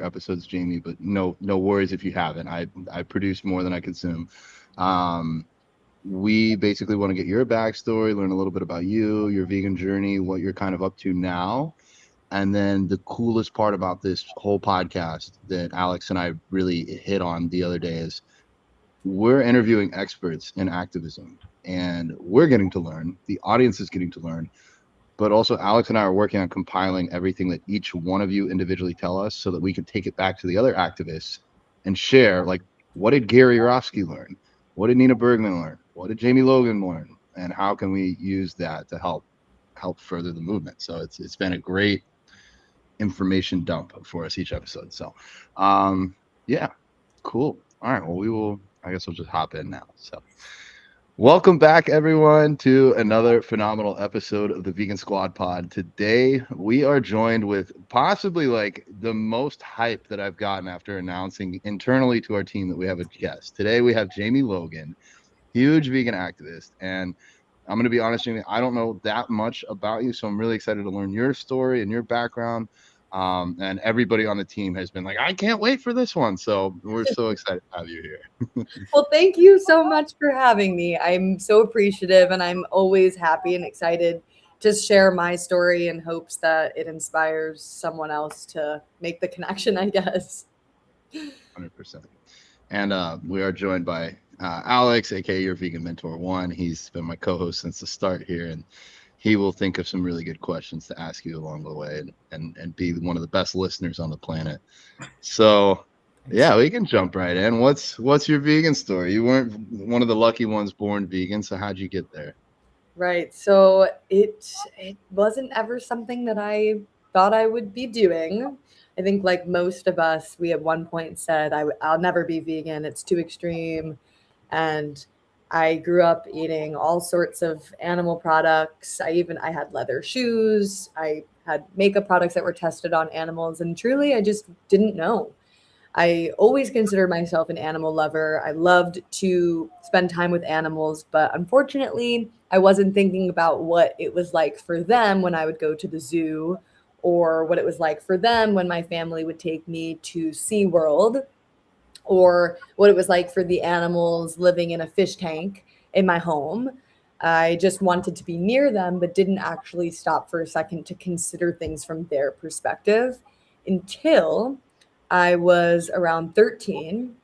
episodes, Jamie, but no worries if you haven't. I produce more than I consume. We basically want to get your backstory, learn a little bit about you, your vegan journey, what you're kind of up to now. And then the coolest part about this whole podcast that Alex and I really hit on the other day is we're interviewing experts in activism, and we're getting to learn. The audience is getting to learn. But also, Alex and I are working on compiling everything that each one of you individually tell us so that we can take it back to the other activists and share, like, what did Gary Yourofsky learn? What did Nina Bergman learn? What did Jamie Logan learn? And how can we use that to help further the movement? So it's been a great information dump for us each episode. So yeah, cool. All right, well, I guess we'll just hop in now. So welcome back, everyone, to another phenomenal episode of the Vegan Squad Pod. Today, we are joined with possibly like the most hype that I've gotten after announcing internally to our team that we have a guest. Today, we have Jamie Logan, huge vegan activist. And I'm going to be honest, Jamie, I don't know that much about you, so I'm really excited to learn your story and your background. And everybody on the team has been like, I can't wait for this one. So we're so excited to have you here. Well, thank you so much for having me. I'm so appreciative, and I'm always happy and excited to share my story in hopes that it inspires someone else to make the connection, I guess. 100%. And we are joined by Alex, aka your Vegan Mentor 1. He's been my co-host since the start here, and he will think of some really good questions to ask you along the way and be one of the best listeners on the planet. So yeah, we can jump right in. What's your vegan story? You weren't one of the lucky ones born vegan, so how'd you get there? Right. So it wasn't ever something that I thought I would be doing. I think like most of us, we at one point said, I'll never be vegan. It's too extreme. And I grew up eating all sorts of animal products. I had leather shoes. I had makeup products that were tested on animals. And truly, I just didn't know. I always considered myself an animal lover. I loved to spend time with animals, but unfortunately, I wasn't thinking about what it was like for them when I would go to the zoo, or what it was like for them when my family would take me to SeaWorld, or what it was like for the animals living in a fish tank in my home. I just wanted to be near them, but didn't actually stop for a second to consider things from their perspective until I was around 13,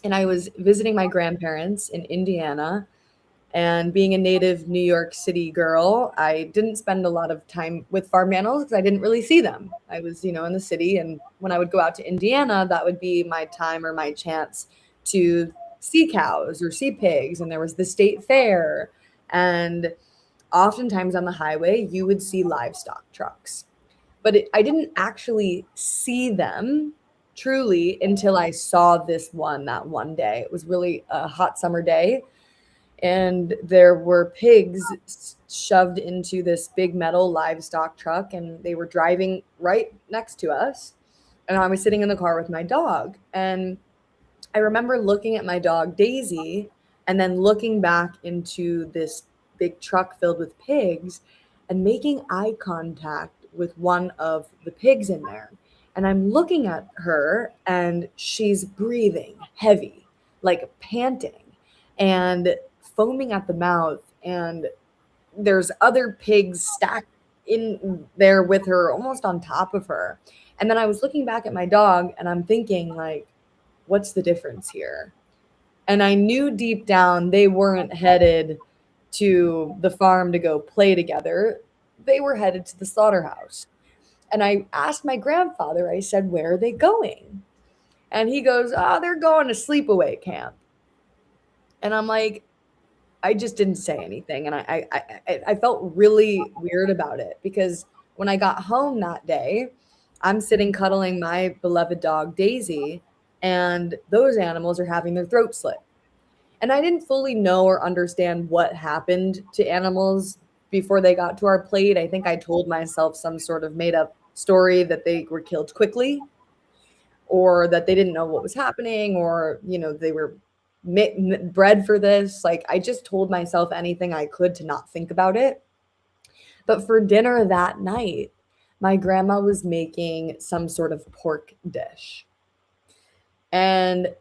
and I was visiting my grandparents in Indiana. And being a native New York City girl, I didn't spend a lot of time with farm animals because I didn't really see them. I was, in the city. And when I would go out to Indiana, that would be my time or my chance to see cows or see pigs. And there was the state fair. And oftentimes on the highway, you would see livestock trucks. But I didn't actually see them truly until I saw this one that one day. It was really a hot summer day. And there were pigs shoved into this big metal livestock truck, and they were driving right next to us. And I was sitting in the car with my dog. And I remember looking at my dog, Daisy, and then looking back into this big truck filled with pigs and making eye contact with one of the pigs in there. And I'm looking at her, and she's breathing heavy, like panting, and foaming at the mouth, and there's other pigs stacked in there with her, almost on top of her. And then I was looking back at my dog, and I'm thinking, like, what's the difference here? And I knew deep down they weren't headed to the farm to go play together. They were headed to the slaughterhouse. And I asked my grandfather, I said, where are they going? And he goes, oh, they're going to sleepaway camp. And I'm like, I just didn't say anything. And I felt really weird about it, because when I got home that day, I'm sitting cuddling my beloved dog, Daisy, and those animals are having their throat slit. And I didn't fully know or understand what happened to animals before they got to our plate. I think I told myself some sort of made up story that they were killed quickly, or that they didn't know what was happening, or, they were bred for this. Like, I just told myself anything I could to not think about it. But for dinner that night, my grandma was making some sort of pork dish. And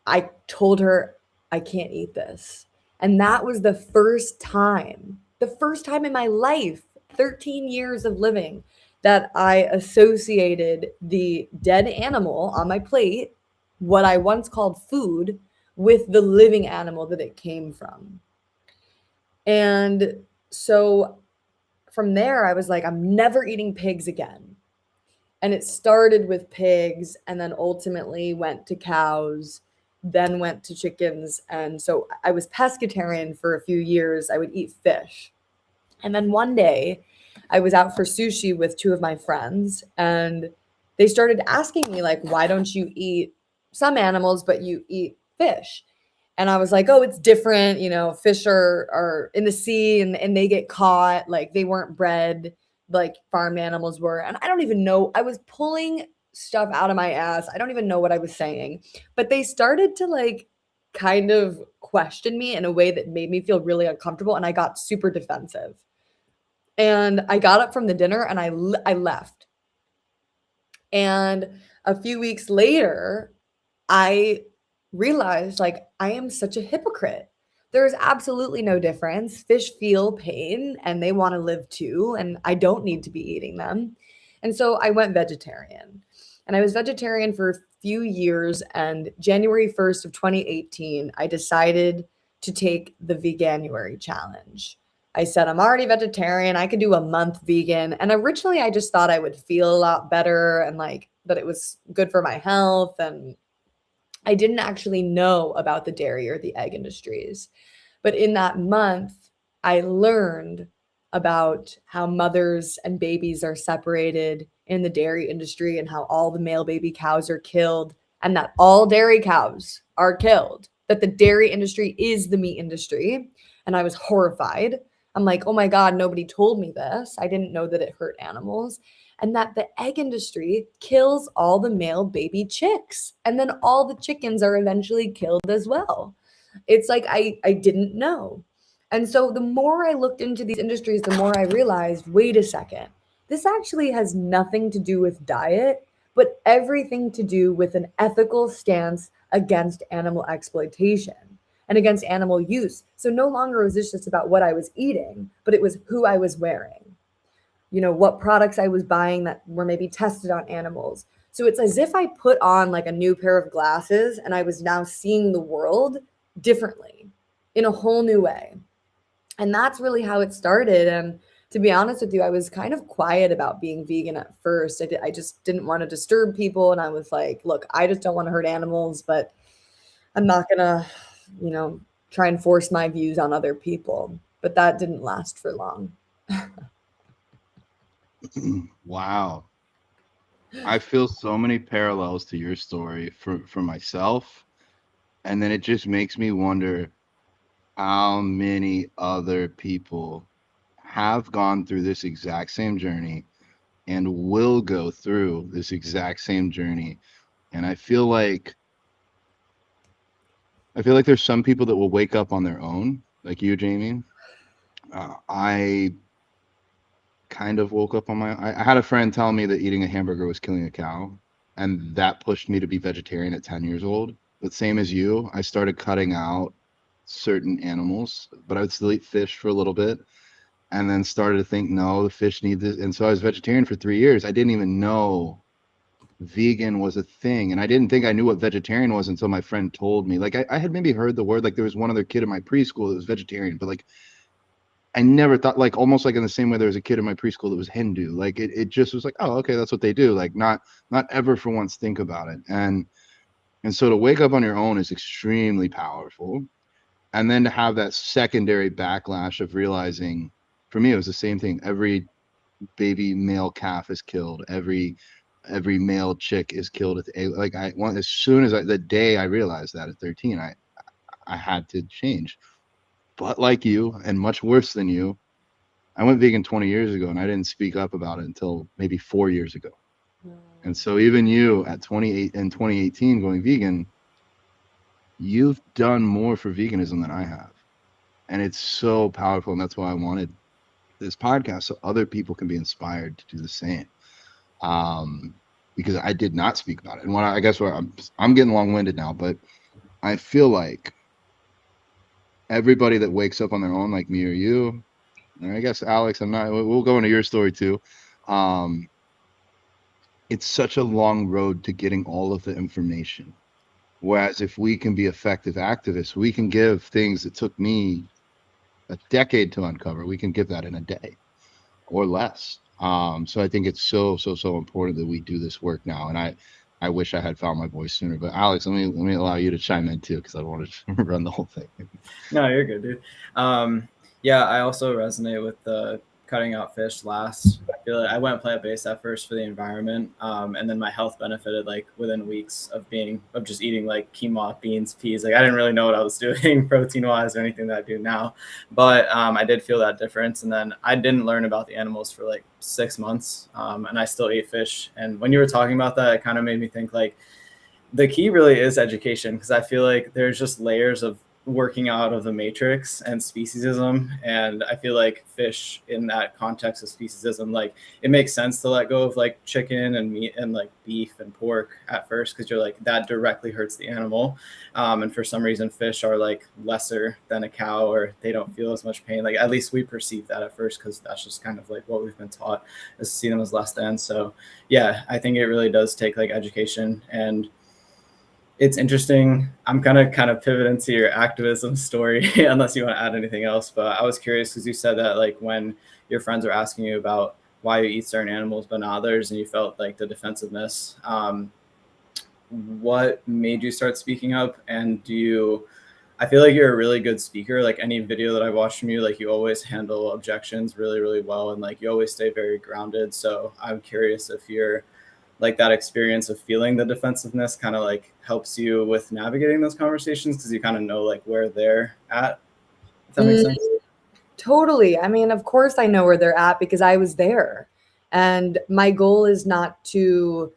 I told her, I can't eat this. And that was the first time in my life, 13 years of living, that I associated the dead animal on my plate, what I once called food, with the living animal that it came from. And so from there, I was like, I'm never eating pigs again. And it started with pigs and then ultimately went to cows, then went to chickens. And so I was pescatarian for a few years. I would eat fish. And then one day I was out for sushi with two of my friends, and they started asking me, like, why don't you eat some animals, but you eat fish? And I was like, oh, it's different. You know, fish are in the sea, and they get caught. Like, they weren't bred like farm animals were. And I don't even know. I was pulling stuff out of my ass. I don't even know what I was saying. But they started to like kind of question me in a way that made me feel really uncomfortable. And I got super defensive. And I got up from the dinner and I left. And a few weeks later, I realized like I am such a hypocrite. There is absolutely no difference. Fish feel pain and they want to live too, and I don't need to be eating them. And so I went vegetarian. And I was vegetarian for a few years, and January 1st of 2018, I decided to take the Veganuary challenge. I said, I'm already vegetarian. I could do a month vegan. And originally, I just thought I would feel a lot better and like that it was good for my health. And I didn't actually know about the dairy or the egg industries. But in that month, I learned about how mothers and babies are separated in the dairy industry and how all the male baby cows are killed and that all dairy cows are killed, that the dairy industry is the meat industry. And I was horrified. I'm like, oh my God, nobody told me this. I didn't know that it hurt animals. And that the egg industry kills all the male baby chicks. And then all the chickens are eventually killed as well. It's like I didn't know. And so the more I looked into these industries, the more I realized, wait a second, this actually has nothing to do with diet, but everything to do with an ethical stance against animal exploitation and against animal use. So no longer was this just about what I was eating, but it was who I was wearing, you know, what products I was buying that were maybe tested on animals. So it's as if I put on like a new pair of glasses and I was now seeing the world differently in a whole new way. And that's really how it started. And to be honest with you, I was kind of quiet about being vegan at first. I just didn't want to disturb people. And I was like, look, I just don't want to hurt animals, but I'm not going to, you know, try and force my views on other people. But that didn't last for long. Wow. I feel so many parallels to your story for myself. And then it just makes me wonder how many other people have gone through this exact same journey and will go through this exact same journey. And I feel like there's some people that will wake up on their own, like you, Jamie. I kind of woke up on my. I had a friend tell me that eating a hamburger was killing a cow, and that pushed me to be vegetarian at 10 years old. But same as you, I started cutting out certain animals, but I would still eat fish for a little bit, and then started to think, no, the fish need this. And so I was vegetarian for 3 years. I didn't even know vegan was a thing, and I didn't think I knew what vegetarian was until my friend told me. Like I had maybe heard the word, like there was one other kid in my preschool that was vegetarian, but like I never thought, like almost like in the same way there was a kid in my preschool that was Hindu. Like it just was like, oh, okay, that's what they do. Like not ever for once think about it. And so to wake up on your own is extremely powerful. And then to have that secondary backlash of realizing, for me, it was the same thing. Every baby male calf is killed. Every male chick is killed at the, like I want, as soon as the day I realized that at 13, I had to change. But like you, and much worse than you, I went vegan 20 years ago, and I didn't speak up about it until maybe 4 years ago. And so even you at 28 in 2018 going vegan, you've done more for veganism than I have. And it's so powerful. And that's why I wanted this podcast so other people can be inspired to do the same. Because I did not speak about it. And I guess where I'm getting long-winded now, but I feel like everybody that wakes up on their own, like me or you, and I guess Alex, we'll go into your story too. It's such a long road to getting all of the information. Whereas if we can be effective activists, we can give things that took me a decade to uncover. We can give that in a day or less. So I think it's so important that we do this work now. And I wish I had found my voice sooner. But Alex, let me allow you to chime in too, because I don't want to run the whole thing. No, you're good, dude. Yeah, I also resonate with the cutting out fish last. I feel like I went plant-based at first for the environment, and then my health benefited like within weeks of just eating like quinoa, beans, peas. Like I didn't really know what I was doing protein-wise or anything that I do now, but I did feel that difference. And then I didn't learn about the animals for like 6 months, and I still ate fish. And when you were talking about that, it kind of made me think like the key really is education, because I feel like there's just layers of working out of the matrix and speciesism. And I feel like fish in that context of speciesism, like it makes sense to let go of like chicken and meat and like beef and pork at first, because you're like that directly hurts the animal. And for some reason fish are like lesser than a cow, or they don't feel as much pain. Like at least we perceive that at first, because that's just kind of like what we've been taught, is to see them as less than. So yeah, I think it really does take like education. And it's interesting. I'm kind of pivoting to your activism story, unless you want to add anything else. But I was curious because you said that like when your friends were asking you about why you eat certain animals but not others, and you felt like the defensiveness. What made you start speaking up? And I feel like you're a really good speaker. Like any video that I watched from you, like you always handle objections really, really well, and like you always stay very grounded. So I'm curious if you're like that experience of feeling the defensiveness kind of like helps you with navigating those conversations, because you kind of know like where they're at, if that makes sense. Totally. I mean, of course I know where they're at because I was there. And my goal is not to,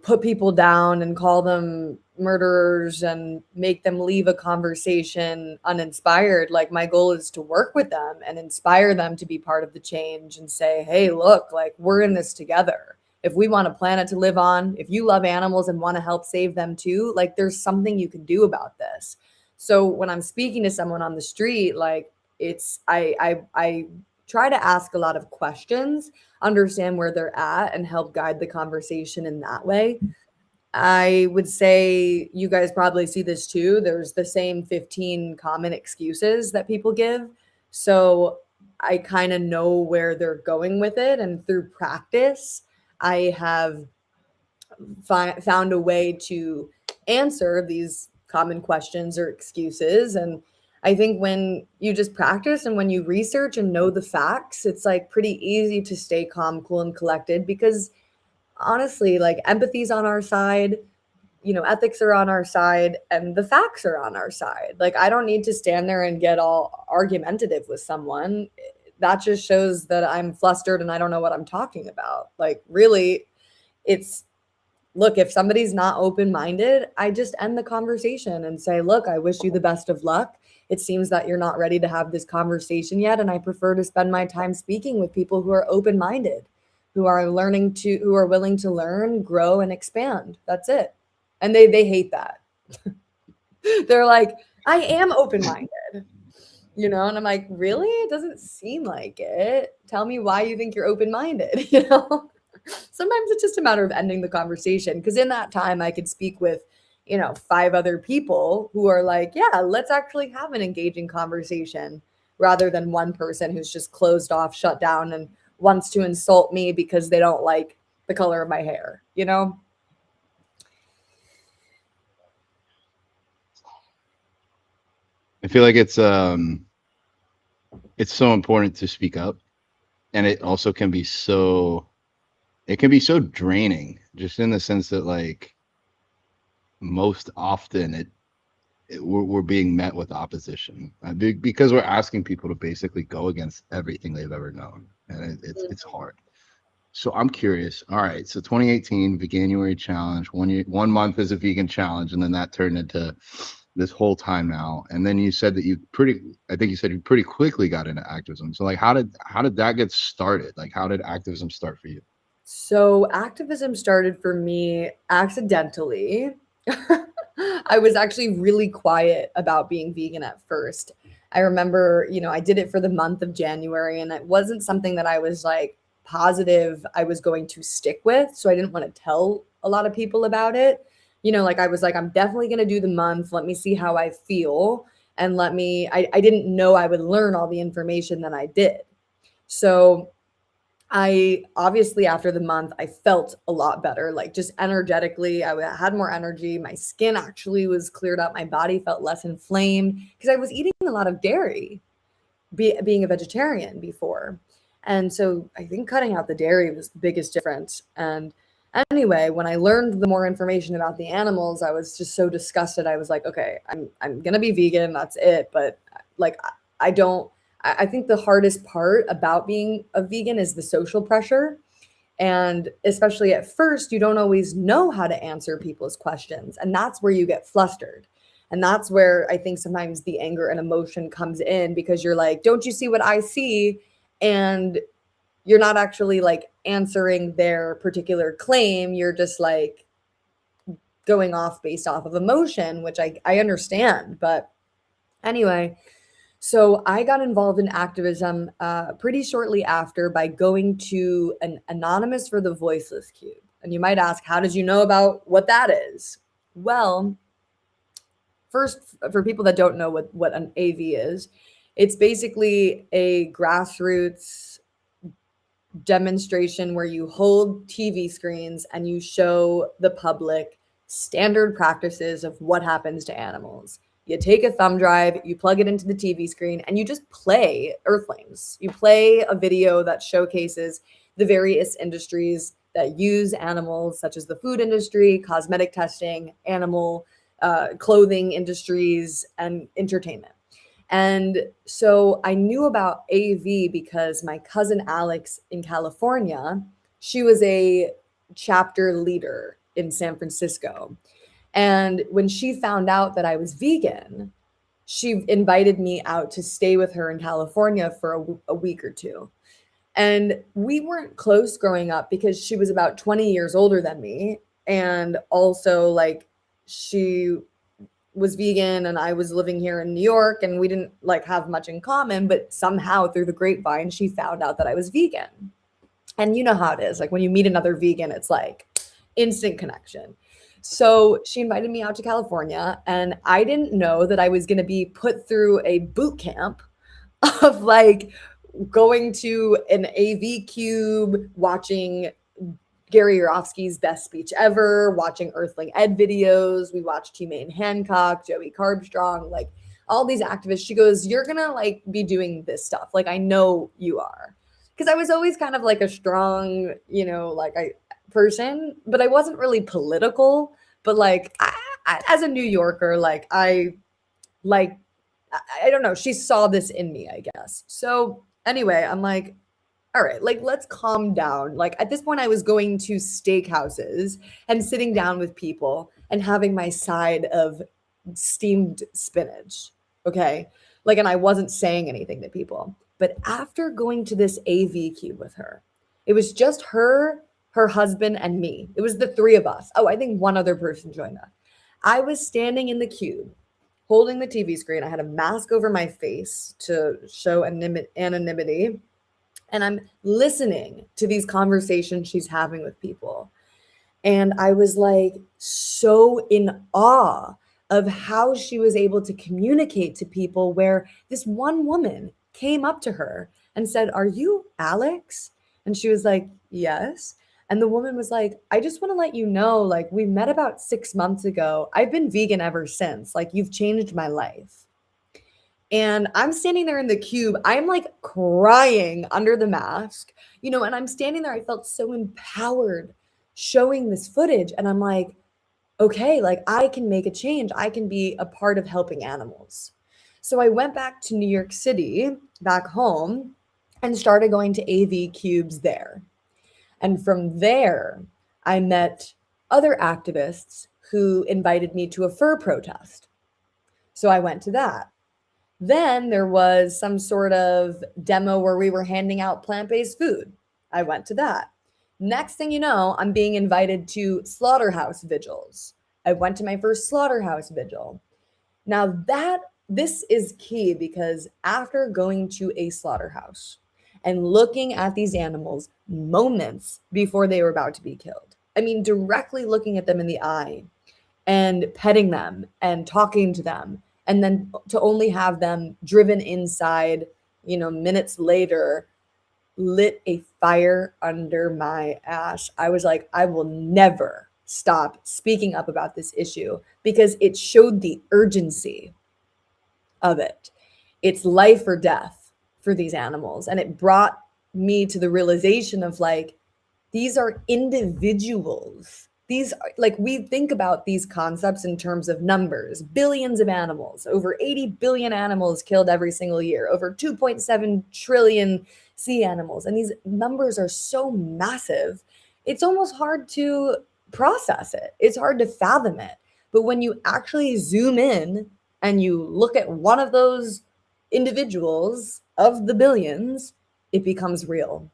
put people down and call them murderers and make them leave a conversation uninspired. Like my goal is to work with them and inspire them to be part of the change and say, hey, look, like we're in this together. If we want a planet to live on, if you love animals and want to help save them too, like there's something you can do about this. So when I'm speaking to someone on the street, like I try to ask a lot of questions, understand where they're at, and help guide the conversation in that way. I would say you guys probably see this too. There's the same 15 common excuses that people give. So I kind of know where they're going with it. And through practice, I have found a way to answer these common questions or excuses. And I think when you just practice and when you research and know the facts, it's like pretty easy to stay calm, cool, and collected, because honestly, like empathy's on our side, ethics are on our side, and the facts are on our side. Like I don't need to stand there and get all argumentative with someone. That just shows that I'm flustered and I don't know what I'm talking about. Like really, look, if somebody's not open-minded, I just end the conversation and say, look, I wish you the best of luck. It seems that you're not ready to have this conversation yet, and I prefer to spend my time speaking with people who are open-minded, who are willing to learn, grow, and expand. That's it. And they hate that. They're like, I am open-minded, and I'm like, really? It doesn't seem like it. Tell me why you think you're open-minded, Sometimes it's just a matter of ending the conversation, because in that time I could speak with, 5 other people who are like, yeah, let's actually have an engaging conversation, rather than one person who's just closed off, shut down, and wants to insult me because they don't like the color of my hair, I feel like it's so important to speak up, and it also can be so draining, just in the sense that like most often we're being met with opposition, because we're asking people to basically go against everything they've ever known, and it's hard. So I'm curious. All right, so 2018 Veganuary challenge, 1 month as a vegan challenge, and then that turned into this whole time now, and then you said that I think you said you pretty quickly got into activism. So like, how did that get started? Like, how did activism start for you? So activism started for me accidentally. I was actually really quiet about being vegan at first. I remember, I did it for the month of January, and it wasn't something that I was like positive I was going to stick with. So I didn't want to tell a lot of people about it. Like I was like, I'm definitely going to do the month. Let me see how I feel. And I didn't know I would learn all the information that I did. So I obviously, after the month, I felt a lot better, like just energetically. I had more energy. My skin actually was cleared up. My body felt less inflamed because I was eating a lot of dairy, being a vegetarian before. And so I think cutting out the dairy was the biggest difference. And anyway, when I learned the more information about the animals, I was just so disgusted. I was like, okay, I'm gonna be vegan. That's it. But like, I don't. I think the hardest part about being a vegan is the social pressure. And especially at first, you don't always know how to answer people's questions. And that's where you get flustered. And that's where I think sometimes the anger and emotion comes in, because you're like, don't you see what I see? And you're not actually like answering their particular claim. You're just like going off based off of emotion, which I understand. But anyway, so I got involved in activism pretty shortly after by going to an Anonymous for the Voiceless Cube. And you might ask, how did you know about what that is? Well, first, for people that don't know what an AV is, it's basically a grassroots demonstration where you hold TV screens and you show the public standard practices of what happens to animals. You take a thumb drive, you plug it into the TV screen, and you just play Earthlings. You play a video that showcases the various industries that use animals, such as the food industry, cosmetic testing, animal clothing industries, and entertainment. And so I knew about AV because my cousin Alex in California, she was a chapter leader in San Francisco. And when she found out that I was vegan, she invited me out to stay with her in California for a week or two. And we weren't close growing up because she was about 20 years older than me. And also, like, she was vegan and I was living here in New York, and we didn't like have much in common, but somehow through the grapevine, she found out that I was vegan. And you know how it is. Like when you meet another vegan, it's like instant connection. So she invited me out to California, and I didn't know that I was going to be put through a boot camp of like going to an AV cube, watching Gary Yourofsky's best speech ever, watching Earthling Ed videos. We watched Humane Hancock, Joey Carbstrong, like all these activists. She goes, you're going to like be doing this stuff. Like, I know you are. Because I was always kind of like a strong, person, but I wasn't really political. But like, I, as a New Yorker, I don't know. She saw this in me, I guess. So anyway, I'm like, all right, like, let's calm down. Like at this point, I was going to steakhouses and sitting down with people and having my side of steamed spinach. Okay. Like, and I wasn't saying anything to people. But after going to this AV cube with her, it was just her husband, and me. It was the three of us. Oh, I think one other person joined us. I was standing in the cube holding the TV screen. I had a mask over my face to show anonymity. And I'm listening to these conversations she's having with people. And I was like so in awe of how she was able to communicate to people, where this one woman came up to her and said, "Are you Alex?" And she was like, "Yes." And the woman was like, "I just want to let you know, like, we met about 6 months ago. I've been vegan ever since. Like, you've changed my life." And I'm standing there in the cube. I'm like crying under the mask, and I'm standing there. I felt so empowered showing this footage. And I'm like, okay, like I can make a change. I can be a part of helping animals. So I went back to New York City, back home, and started going to AV cubes there. And from there, I met other activists who invited me to a fur protest. So I went to that. Then there was some sort of demo where we were handing out plant-based food. I went to that. Next thing you know, I'm being invited to slaughterhouse vigils. I went to my first slaughterhouse vigil. Now this is key, because after going to a slaughterhouse and looking at these animals moments before they were about to be killed, I mean, directly looking at them in the eye and petting them and talking to them, and then to only have them driven inside, minutes later, lit a fire under my ass. I was like, I will never stop speaking up about this issue, because it showed the urgency of it. It's life or death for these animals. And it brought me to the realization of like, these are individuals. These are, like, we think about these concepts in terms of numbers, billions of animals, over 80 billion animals killed every single year, over 2.7 trillion sea animals. And these numbers are so massive, it's almost hard to process it. It's hard to fathom it. But when you actually zoom in and you look at one of those individuals of the billions, it becomes real.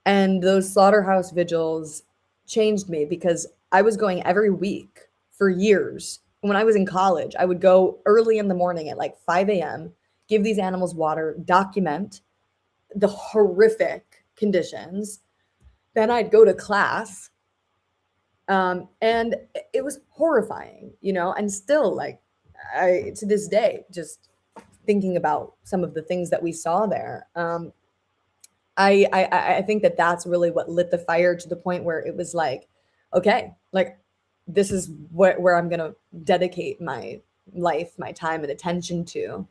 And those slaughterhouse vigils changed me, because I was going every week for years. When I was in college, I would go early in the morning at like 5 a.m., give these animals water, document the horrific conditions. Then I'd go to class. And it was horrifying, and still, like, I, to this day, just thinking about some of the things that we saw there. I think that that's really what lit the fire, to the point where it was like, okay, like, this is where I'm going to dedicate my life, my time and attention to.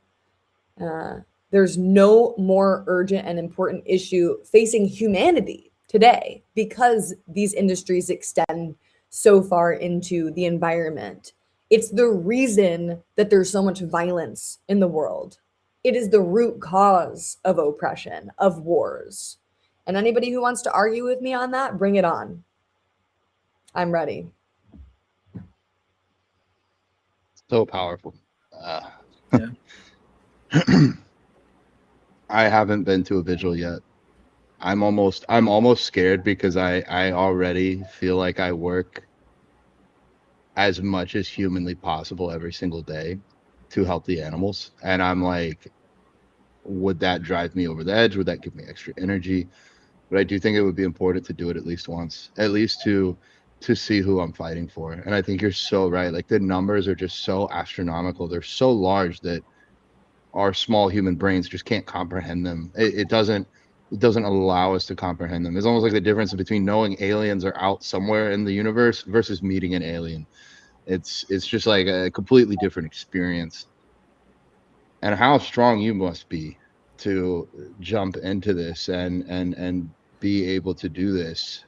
There's no more urgent and important issue facing humanity today, because these industries extend so far into the environment. It's the reason that there's so much violence in the world. It is the root cause of oppression, of wars. And anybody who wants to argue with me on that, bring it on. I'm ready. So powerful. Yeah. I haven't been to a vigil yet. I'm almost scared, because I already feel like I work as much as humanly possible every single day to help the animals. And I'm like, would that drive me over the edge? Would that give me extra energy? But I do think it would be important to do it at least once, at least to see who I'm fighting for. And I think you're so right. Like, the numbers are just so astronomical. They're so large that our small human brains just can't comprehend them. It doesn't allow us to comprehend them. It's almost like the difference between knowing aliens are out somewhere in the universe versus meeting an alien. It's just like a completely different experience. And how strong you must be to jump into this and be able to do this,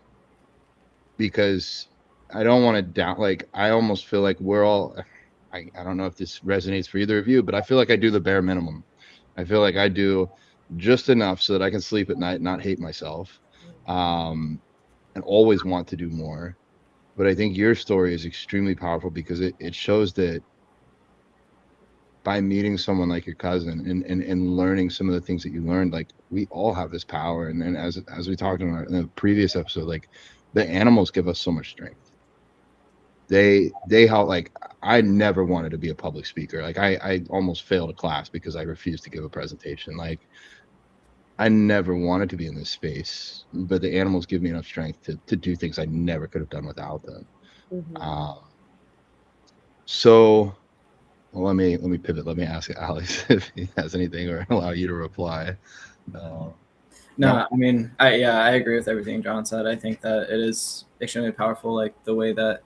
because I don't want to doubt, like, I almost feel like we're all, I don't know if this resonates for either of you, but I feel like I do the bare minimum. I feel like I do just enough so that I can sleep at night and not hate myself, and always want to do more. But I think your story is extremely powerful, because it shows that by meeting someone like your cousin and learning some of the things that you learned, like, we all have this power. And as we talked about in the previous episode, like, the animals give us so much strength. They help. Like, I never wanted to be a public speaker. Like, I almost failed a class because I refused to give a presentation. Like, I never wanted to be in this space, but the animals give me enough strength to do things I never could have done without them. Mm-hmm. So let me pivot. Let me ask Alex if he has anything, or allow you to reply. No, I mean, I agree with everything John said. I think that it is extremely powerful, like the way that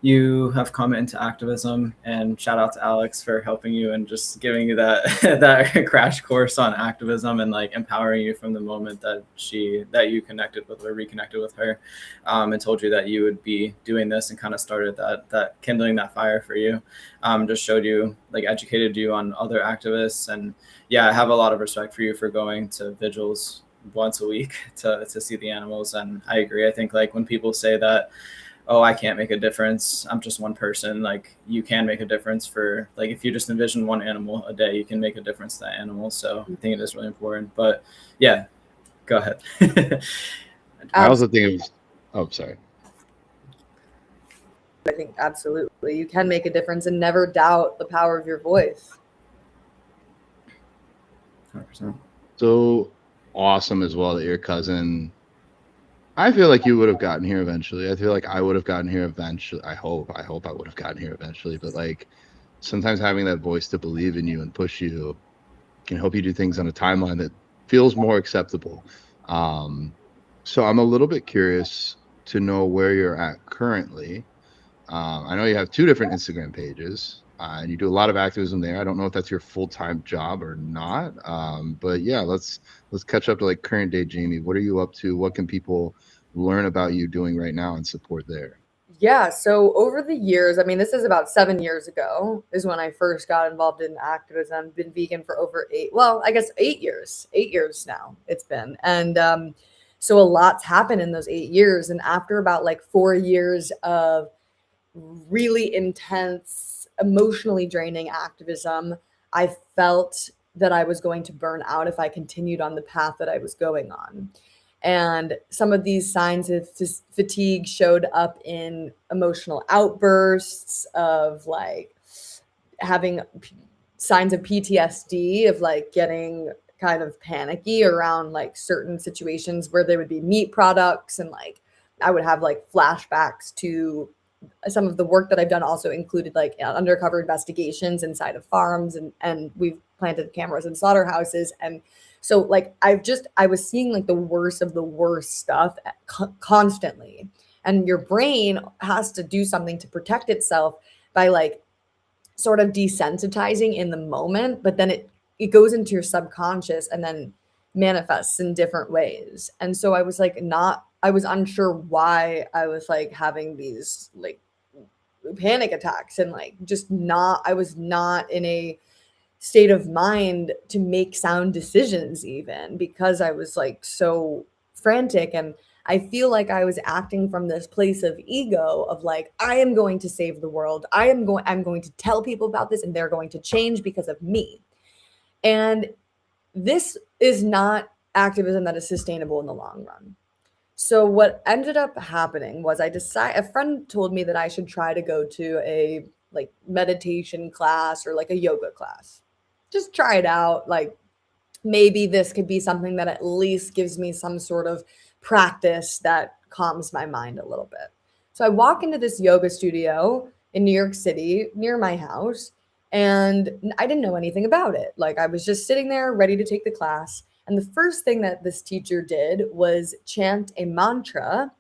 you have come into activism, and shout out to Alex for helping you and just giving you that that crash course on activism, and like empowering you from the moment that you connected with her, reconnected with her, and told you that you would be doing this, and kind of started that kindling that fire for you. Just showed you, like, educated you on other activists. And yeah, I have a lot of respect for you for going to vigils once a week to see the animals. And I agree. I think, like, when people say that oh, I can't make a difference, I'm just one person. Like, you can make a difference for, like, if you just envision one animal a day, you can make a difference to that animal. So I think it is really important. But yeah, go ahead. I also think it was, oh, sorry. I think absolutely you can make a difference, and never doubt the power of your voice. 100%. So awesome as well that your cousin, I feel like you would have gotten here eventually. I feel like I would have gotten here eventually. I hope I would have gotten here eventually. But like sometimes having that voice to believe in you and push you can help you do things on a timeline that feels more acceptable. So I'm a little bit curious to know where you're at currently. I know you have 2 different Instagram pages, and you do a lot of activism there. I don't know if that's your full-time job or not. But yeah, let's catch up to like current day Jamie. What are you up to? What can people learn about you doing right now and support there? Yeah, so over the years, I mean, this is about 7 years ago is when I first got involved in activism. Been vegan for over 8 years. 8 years now it's been. And so a lot's happened in those 8 years. And after about like 4 years of really intense, emotionally draining activism, I felt that I was going to burn out if I continued on the path that I was going on. And some of these signs of fatigue showed up in emotional outbursts, of like having signs of PTSD, of like getting kind of panicky around like certain situations where there would be meat products, and like I would have like flashbacks to some of the work that I've done. Also included like undercover investigations inside of farms, and we've planted cameras in slaughterhouses. And so like I was seeing like the worst of the worst stuff constantly. And your brain has to do something to protect itself by like sort of desensitizing in the moment, but then it goes into your subconscious and then manifests in different ways. And so I was unsure why I was like having these like panic attacks, and like I was not in a state of mind to make sound decisions, even because I was like so frantic. And I feel like I was acting from this place of ego, of like, I am going to save the world. I'm going to tell people about this and they're going to change because of me. And this is not activism that is sustainable in the long run. So what ended up happening was a friend told me that I should try to go to a like meditation class or like a yoga class. Just try it out. Like maybe this could be something that at least gives me some sort of practice that calms my mind a little bit. So I walk into this yoga studio in New York City near my house, and I didn't know anything about it. Like I was just sitting there ready to take the class. And the first thing that this teacher did was chant a mantra.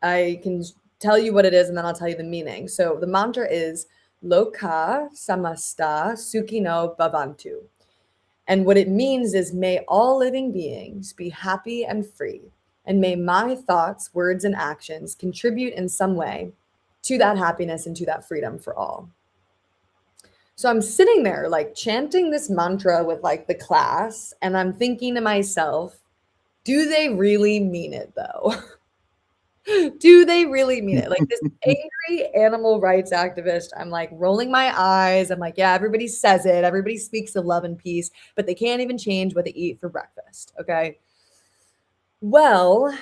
I can tell you what it is and then I'll tell you the meaning. So the mantra is Loka Samasta Sukhino Bhavantu. And what it means is, may all living beings be happy and free, and may my thoughts, words, and actions contribute in some way to that happiness and to that freedom for all. So I'm sitting there like chanting this mantra with like the class, and I'm thinking to myself, do they really mean it though? Do they really mean it? Like this angry animal rights activist, I'm like rolling my eyes. I'm like, yeah, everybody says it. Everybody speaks of love and peace, but they can't even change what they eat for breakfast. Okay. Well,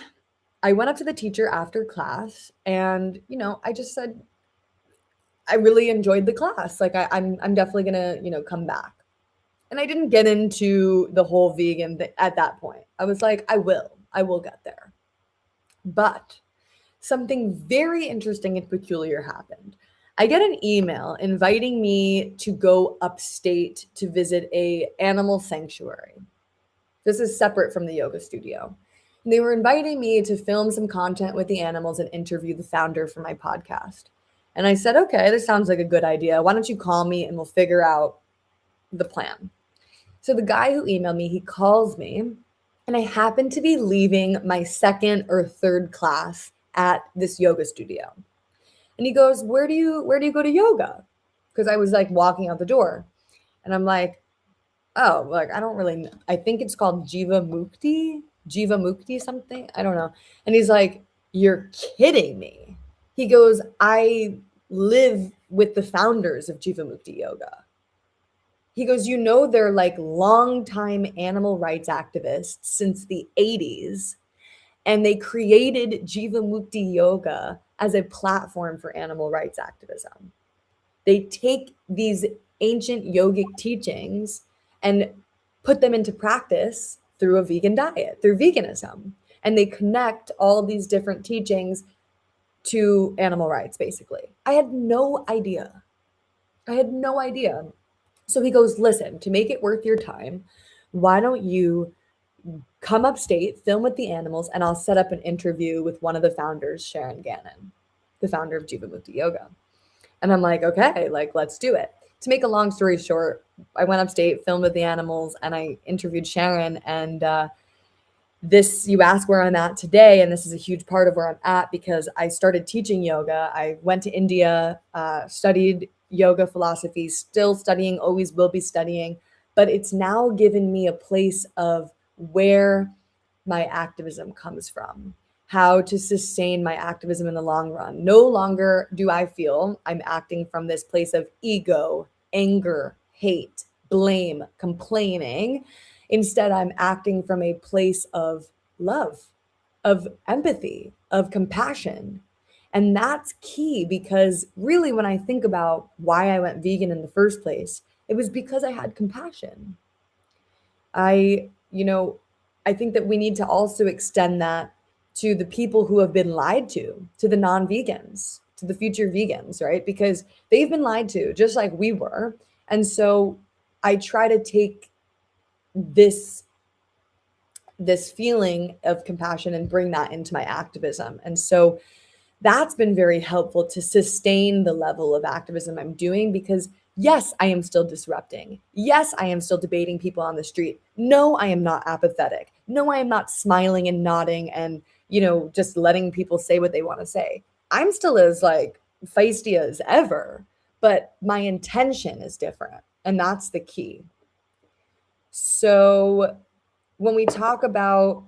I went up to the teacher after class, and, I just said, I really enjoyed the class. Like I'm definitely gonna, come back. And I didn't get into the whole vegan thing at that point. I was like, I will get there. But something very interesting and peculiar happened. I get an email inviting me to go upstate to visit a animal sanctuary. This is separate from the yoga studio. And they were inviting me to film some content with the animals and interview the founder for my podcast. And I said, okay, this sounds like a good idea. Why don't you call me and we'll figure out the plan. So the guy who emailed me, he calls me, and I happen to be leaving my second or third class at this yoga studio. And he goes, where do you go to yoga? Because I was like walking out the door, and I'm like, oh, like I don't really know. I think it's called Jiva Mukti something. I don't know. And he's like, you're kidding me. He goes, I live with the founders of Jivamukti Yoga. He goes, you know, they're like longtime animal rights activists since the 80s. And they created Jivamukti Yoga as a platform for animal rights activism. They take these ancient yogic teachings and put them into practice through a vegan diet, through veganism. And they connect all of these different teachings to animal rights, basically. I had no idea. So he goes, listen, to make it worth your time, why don't you come upstate, film with the animals, and I'll set up an interview with one of the founders, Sharon Gannon, the founder of Jivamukti Yoga. And I'm like, okay, like, let's do it. To make a long story short, I went upstate, filmed with the animals, and I interviewed Sharon. And this, you ask where I'm at today, and this is a huge part of where I'm at because I started teaching yoga. I went to India, studied yoga philosophy, still studying, always will be studying, but it's now given me a place of where my activism comes from, how to sustain my activism in the long run. No longer do I feel I'm acting from this place of ego, anger, hate, blame, complaining. Instead, I'm acting from a place of love, of empathy, of compassion. And that's key because really, when I think about why I went vegan in the first place, it was because I had compassion. I think that we need to also extend that to the people who have been lied to the non-vegans, to the future vegans, right? Because they've been lied to just like we were. And so I try to take this feeling of compassion and bring that into my activism. And so that's been very helpful to sustain the level of activism I'm doing because yes, I am still disrupting. Yes, I am still debating people on the street. No, I am not apathetic. No, I am not smiling and nodding and, just letting people say what they want to say. I'm still as like feisty as ever, but my intention is different. And that's the key. So when we talk about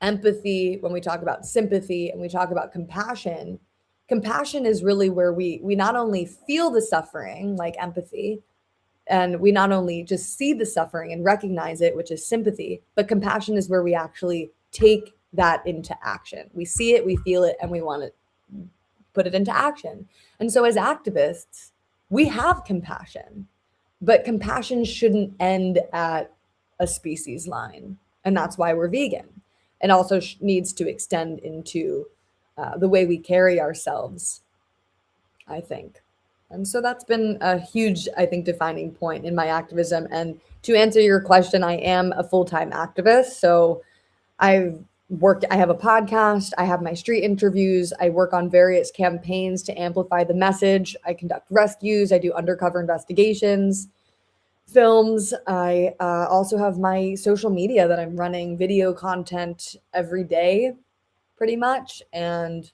empathy, when we talk about sympathy, and we talk about compassion, compassion is really where we not only feel the suffering like empathy, and we not only just see the suffering and recognize it, which is sympathy, but compassion is where we actually take that into action. We see it, we feel it, and we want to put it into action. And so as activists, we have compassion, but compassion shouldn't end at a species line. And that's why we're vegan. And also needs to extend into the way we carry ourselves, I think. And so that's been a huge, I think, defining point in my activism. And to answer your question, I am a full-time activist. So I have a podcast, I have my street interviews, I work on various campaigns to amplify the message. I conduct rescues, I do undercover investigations, films. I also have my social media that I'm running video content every day, pretty much. And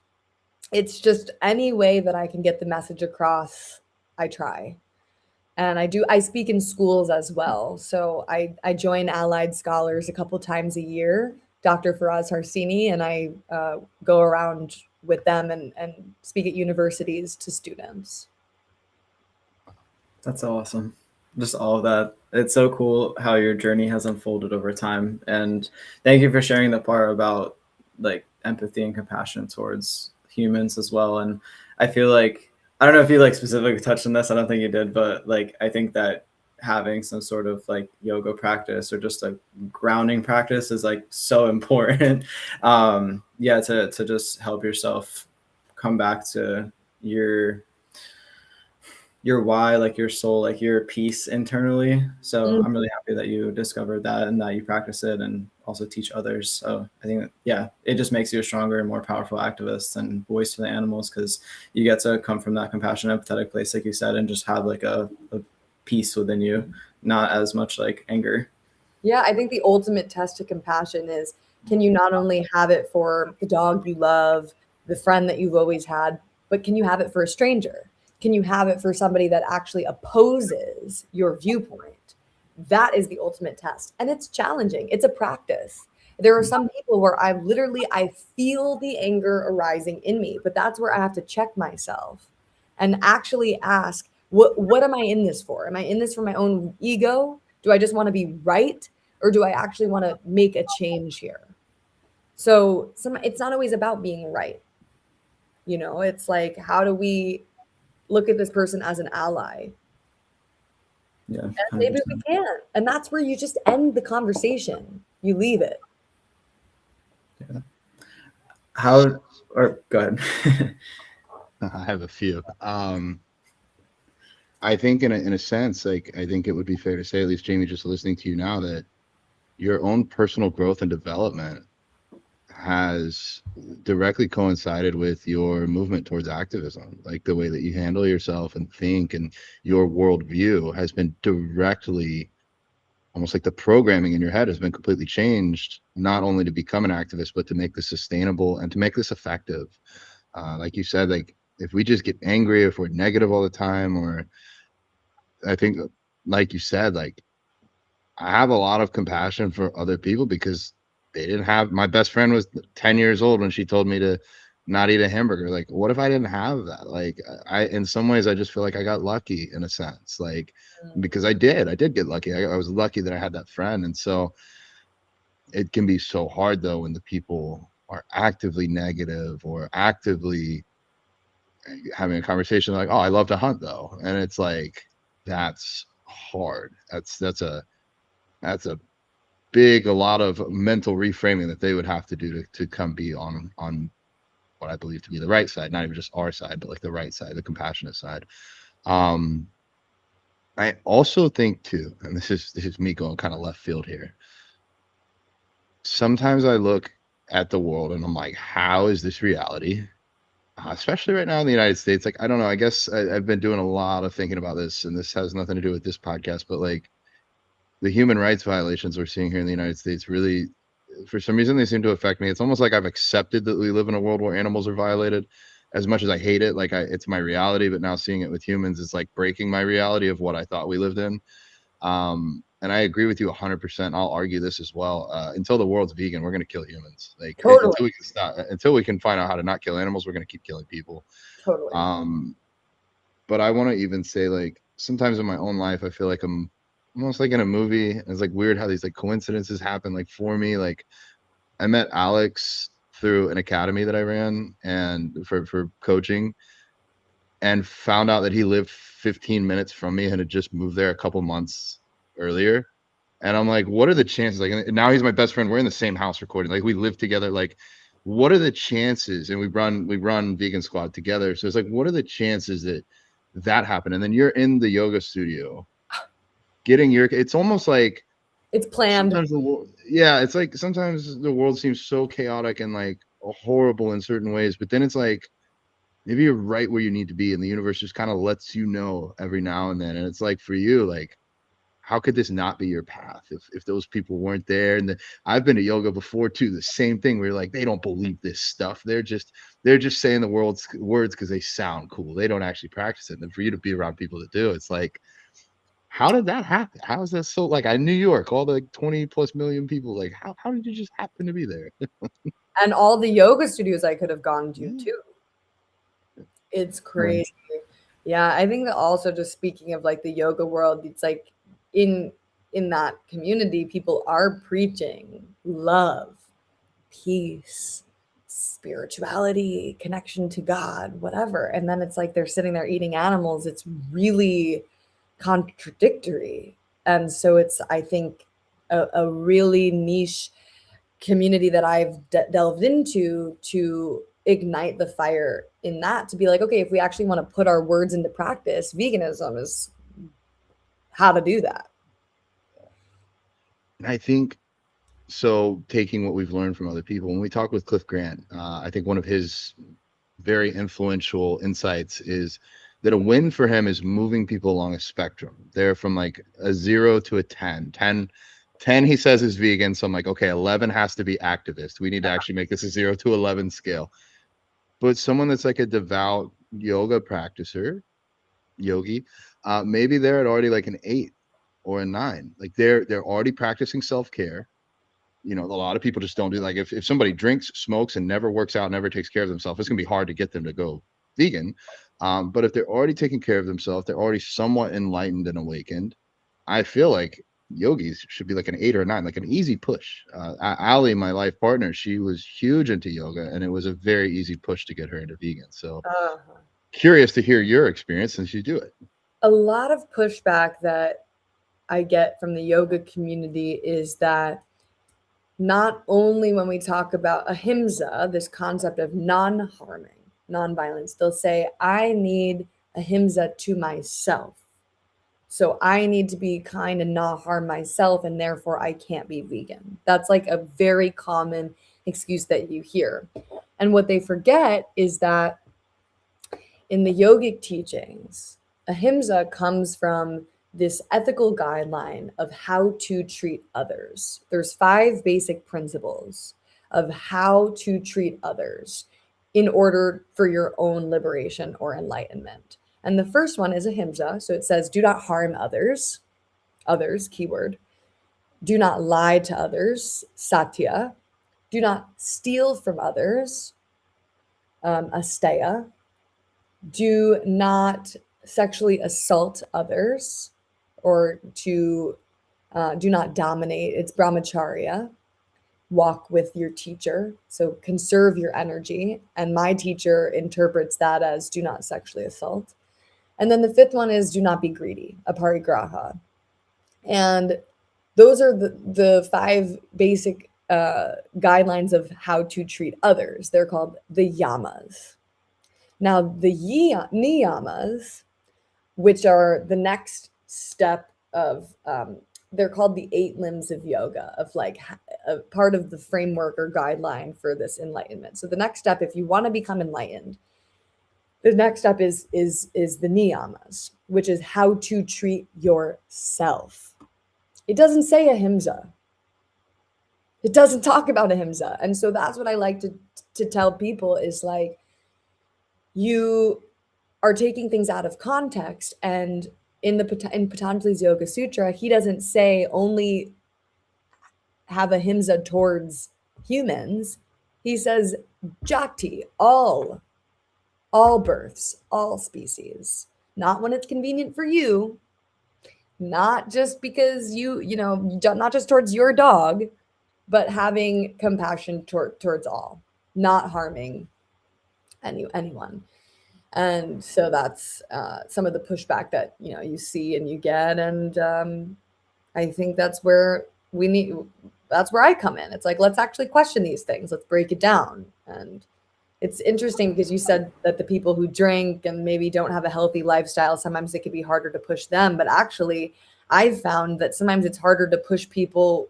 it's just any way that I can get the message across, I try. And I speak in schools as well. So I join Allied Scholars a couple times a year, Dr. Faraz Harsini, and I go around with them and speak at universities to students. That's awesome. Just all of that. It's so cool how your journey has unfolded over time. And thank you for sharing the part about like empathy and compassion towards humans as well. And I feel like, I don't know if you like specifically touched on this, I don't think you did, but like I think that having some sort of like yoga practice or just a grounding practice is like so important. To just help yourself come back to your why, like your soul, like your peace internally. So I'm really happy that you discovered that and that you practice it and also teach others. So I think that, it just makes you a stronger and more powerful activist and voice for the animals because you get to come from that compassionate, empathetic place, like you said, and just have like a peace within you, not as much like anger. Yeah, I think the ultimate test of compassion is, can you not only have it for the dog you love, the friend that you've always had, but can you have it for a stranger? Can you have it for somebody that actually opposes your viewpoint? That is the ultimate test. And it's challenging. It's a practice. There are some people where I feel the anger arising in me, but that's where I have to check myself and actually ask, what am I in this for? Am I in this for my own ego? Do I just want to be right? Or do I actually want to make a change here? So it's not always about being right. You know, it's like, how do we look at this person as an ally? Yeah, And 100%. maybe we can't. And that's where you just end the conversation. You leave it. Yeah. How, or go ahead. I have a few. I think in a sense, like, I think it would be fair to say, at least Jamie, just listening to you now, that your own personal growth and development has directly coincided with your movement towards activism. Like the way that you handle yourself and think and your worldview has been directly, almost like the programming in your head has been completely changed, not only to become an activist, but to make this sustainable and to make this effective. Like you said, like if we just get angry, if we're negative all the time, or I think, like you said, like I have a lot of compassion for other people because they didn't have, my best friend was 10 years old when she told me to not eat a hamburger. Like, what if I didn't have that? Like, in some ways, I just feel like I got lucky in a sense, like, because I did get lucky. I was lucky that I had that friend. And so it can be so hard though, when the people are actively negative or actively having a conversation like, oh, I love to hunt though. And it's like, that's hard. That's a a lot of mental reframing that they would have to do to come be on what I believe to be the right side, not even just our side, but like the right side, the compassionate side. I also think too, and this is me going kind of left field here. Sometimes I look at the world and I'm like, how is this reality? Especially right now in the United States. Like, I don't know, I guess I've been doing a lot of thinking about this, and this has nothing to do with this podcast, but like the human rights violations we're seeing here in the United States really, for some reason, they seem to affect me. It's almost like I've accepted that we live in a world where animals are violated. As much as I hate it, like it's my reality, but now seeing it with humans is like breaking my reality of what I thought we lived in. And I agree with you 100%. I'll argue this as well. Until the world's vegan, we're going to kill humans. Like Totally. until we can stop, until we can find out how to not kill animals, we're going to keep killing people. Totally. But I want to even say, like, sometimes in my own life, I feel like I'm almost like in a movie. It's like weird how these like coincidences happen. Like for me, like I met Alex through an academy that I ran and for coaching, and found out that he lived 15 minutes from me and had just moved there a couple months earlier. And I'm like, what are the chances? Like, and now he's my best friend. We're in the same house recording. Like, we live together. Like, what are the chances? And we run Vegan Squad together. So it's like, what are the chances that that happened? And then you're in the yoga studio getting your. It's almost like it's planned. sometimes the world. Yeah, it's like sometimes the world seems so chaotic and like horrible in certain ways, but then it's like maybe you're right where you need to be, and the universe just kind of lets you know every now and then. And it's like for you, like, how could this not be your path if those people weren't there? And I've been to yoga before too, the same thing where you're like, they don't believe this stuff. They're just saying the world's words because they sound cool. They don't actually practice it. And for you to be around people that do, it's like, how did that happen? How is that so, like, New York, all the like 20 plus million people, like how did you just happen to be there? And all the yoga studios I could have gone to Yeah. too. It's crazy. Yeah, I think that also, just speaking of like the yoga world, it's like in that community, people are preaching love, peace, spirituality, connection to God, whatever. And then it's like they're sitting there eating animals. It's really contradictory. And so it's, I think, a really niche community that I've delved into to ignite the fire in that, to be like, okay, if we actually want to put our words into practice, veganism is how to do that. And I think so, taking what we've learned from other people, when we talk with Cliff Grant, I think one of his very influential insights is that a win for him is moving people along a spectrum. They're from like a 0 to a 10. 10 he says is vegan. So I'm like, okay, 11 has to be activist. We need to actually make this a 0 to 11 scale. But someone that's like a devout yoga practicer, yogi, maybe they're at already like an 8 or a 9. Like they're already practicing self-care. you know, a lot of people just don't do, like, if somebody drinks, smokes, and never works out, never takes care of themselves, it's gonna be hard to get them to go vegan. But if they're already taking care of themselves, they're already somewhat enlightened and awakened, I feel like yogis should be like an 8 or a 9, like an easy push. Ali, my life partner, she was huge into yoga, and it was a very easy push to get her into vegan. So curious to hear your experience since you do it. A lot of pushback that I get from the yoga community is that not only when we talk about ahimsa, this concept of non-harming, non-violence, they'll say, I need ahimsa to myself. So I need to be kind and not harm myself, and therefore I can't be vegan. That's like a very common excuse that you hear. And what they forget is that in the yogic teachings, ahimsa comes from this ethical guideline of how to treat others. There's 5 basic principles of how to treat others in order for your own liberation or enlightenment. And the first one is ahimsa. So it says, do not harm others, keyword. Do not lie to others, satya. Do not steal from others, asteya. Do not sexually assault others, or to do not dominate. It's brahmacharya. Walk with your teacher. So conserve your energy. And my teacher interprets that as do not sexually assault. And then the 5th one is do not be greedy, aparigraha. And those are the 5 basic guidelines of how to treat others. They're called the yamas. Now, the niyamas, which are the next step of, they're called the 8 limbs of yoga, of like a part of the framework or guideline for this enlightenment. So the next step, if you want to become enlightened, the next step is the niyamas, which is how to treat yourself. It doesn't say ahimsa. It doesn't talk about ahimsa. And so that's what I like to tell people is like, you are taking things out of context. And in Patanjali's Yoga Sutra, he doesn't say only have ahimsa towards humans. He says jati, all births, all species, not when it's convenient for you, not just because not just towards your dog, but having compassion towards all, not harming anyone. And so that's some of the pushback that, you see and you get. And I think that's where that's where I come in. It's like, let's actually question these things. Let's break it down. And it's interesting because you said that the people who drink and maybe don't have a healthy lifestyle, sometimes it can be harder to push them. But actually, I've found that sometimes it's harder to push people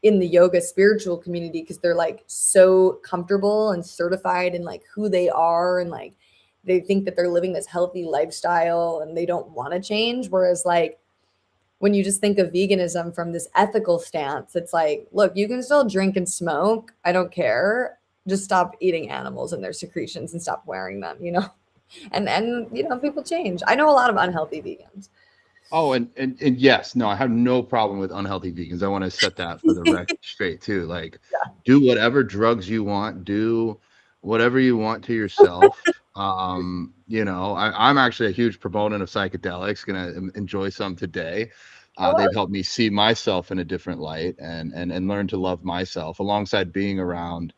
in the yoga spiritual community because they're like so comfortable and certified in like who they are, and like they think that they're living this healthy lifestyle and they don't want to change. Whereas like when you just think of veganism from this ethical stance, it's like, look, you can still drink and smoke. I don't care. Just stop eating animals and their secretions and stop wearing them, and people change. I know a lot of unhealthy vegans. Oh, and yes, no, I have no problem with unhealthy vegans. I want to set that for the record straight too. Like, do whatever drugs you want, do whatever you want to yourself. I'm actually a huge proponent of psychedelics. Gonna enjoy some today. They've helped me see myself in a different light and learn to love myself alongside being around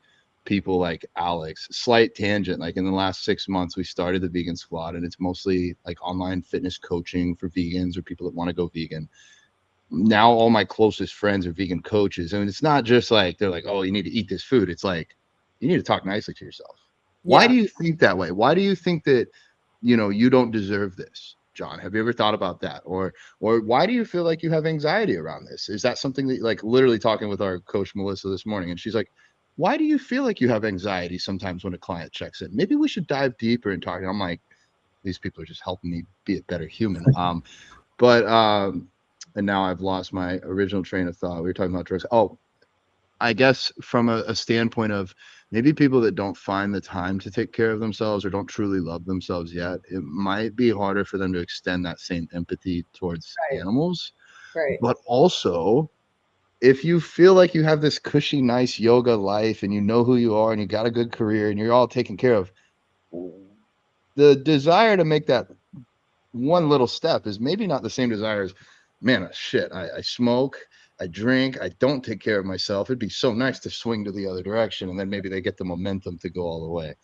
people like Alex. Slight tangent, like in the last 6 months we started the Vegan Squad, and it's mostly like online fitness coaching for vegans or people that want to go vegan. Now all my closest friends are vegan coaches, and it's not just like they're like, oh, you need to eat this food. It's like, you need to talk nicely to yourself. Why do you think that way? Why do you think that you don't deserve this, John? Have you ever thought about that? Or why do you feel like you have anxiety around this? Is that something that, like, literally talking with our coach Melissa this morning, and she's like, why do you feel like you have anxiety sometimes when a client checks in? Maybe we should dive deeper and talk. And I'm like, these people are just helping me be a better human. And now I've lost my original train of thought. We were talking about drugs. Oh, I guess from a standpoint of maybe people that don't find the time to take care of themselves or don't truly love themselves yet, it might be harder for them to extend that same empathy towards animals. Right. But also, if you feel like you have this cushy, nice yoga life and you know who you are and you got a good career and you're all taken care of, the desire to make that one little step is maybe not the same desire as, man, shit, I smoke, I drink, I don't take care of myself. It'd be so nice to swing to the other direction. And then maybe they get the momentum to go all the way.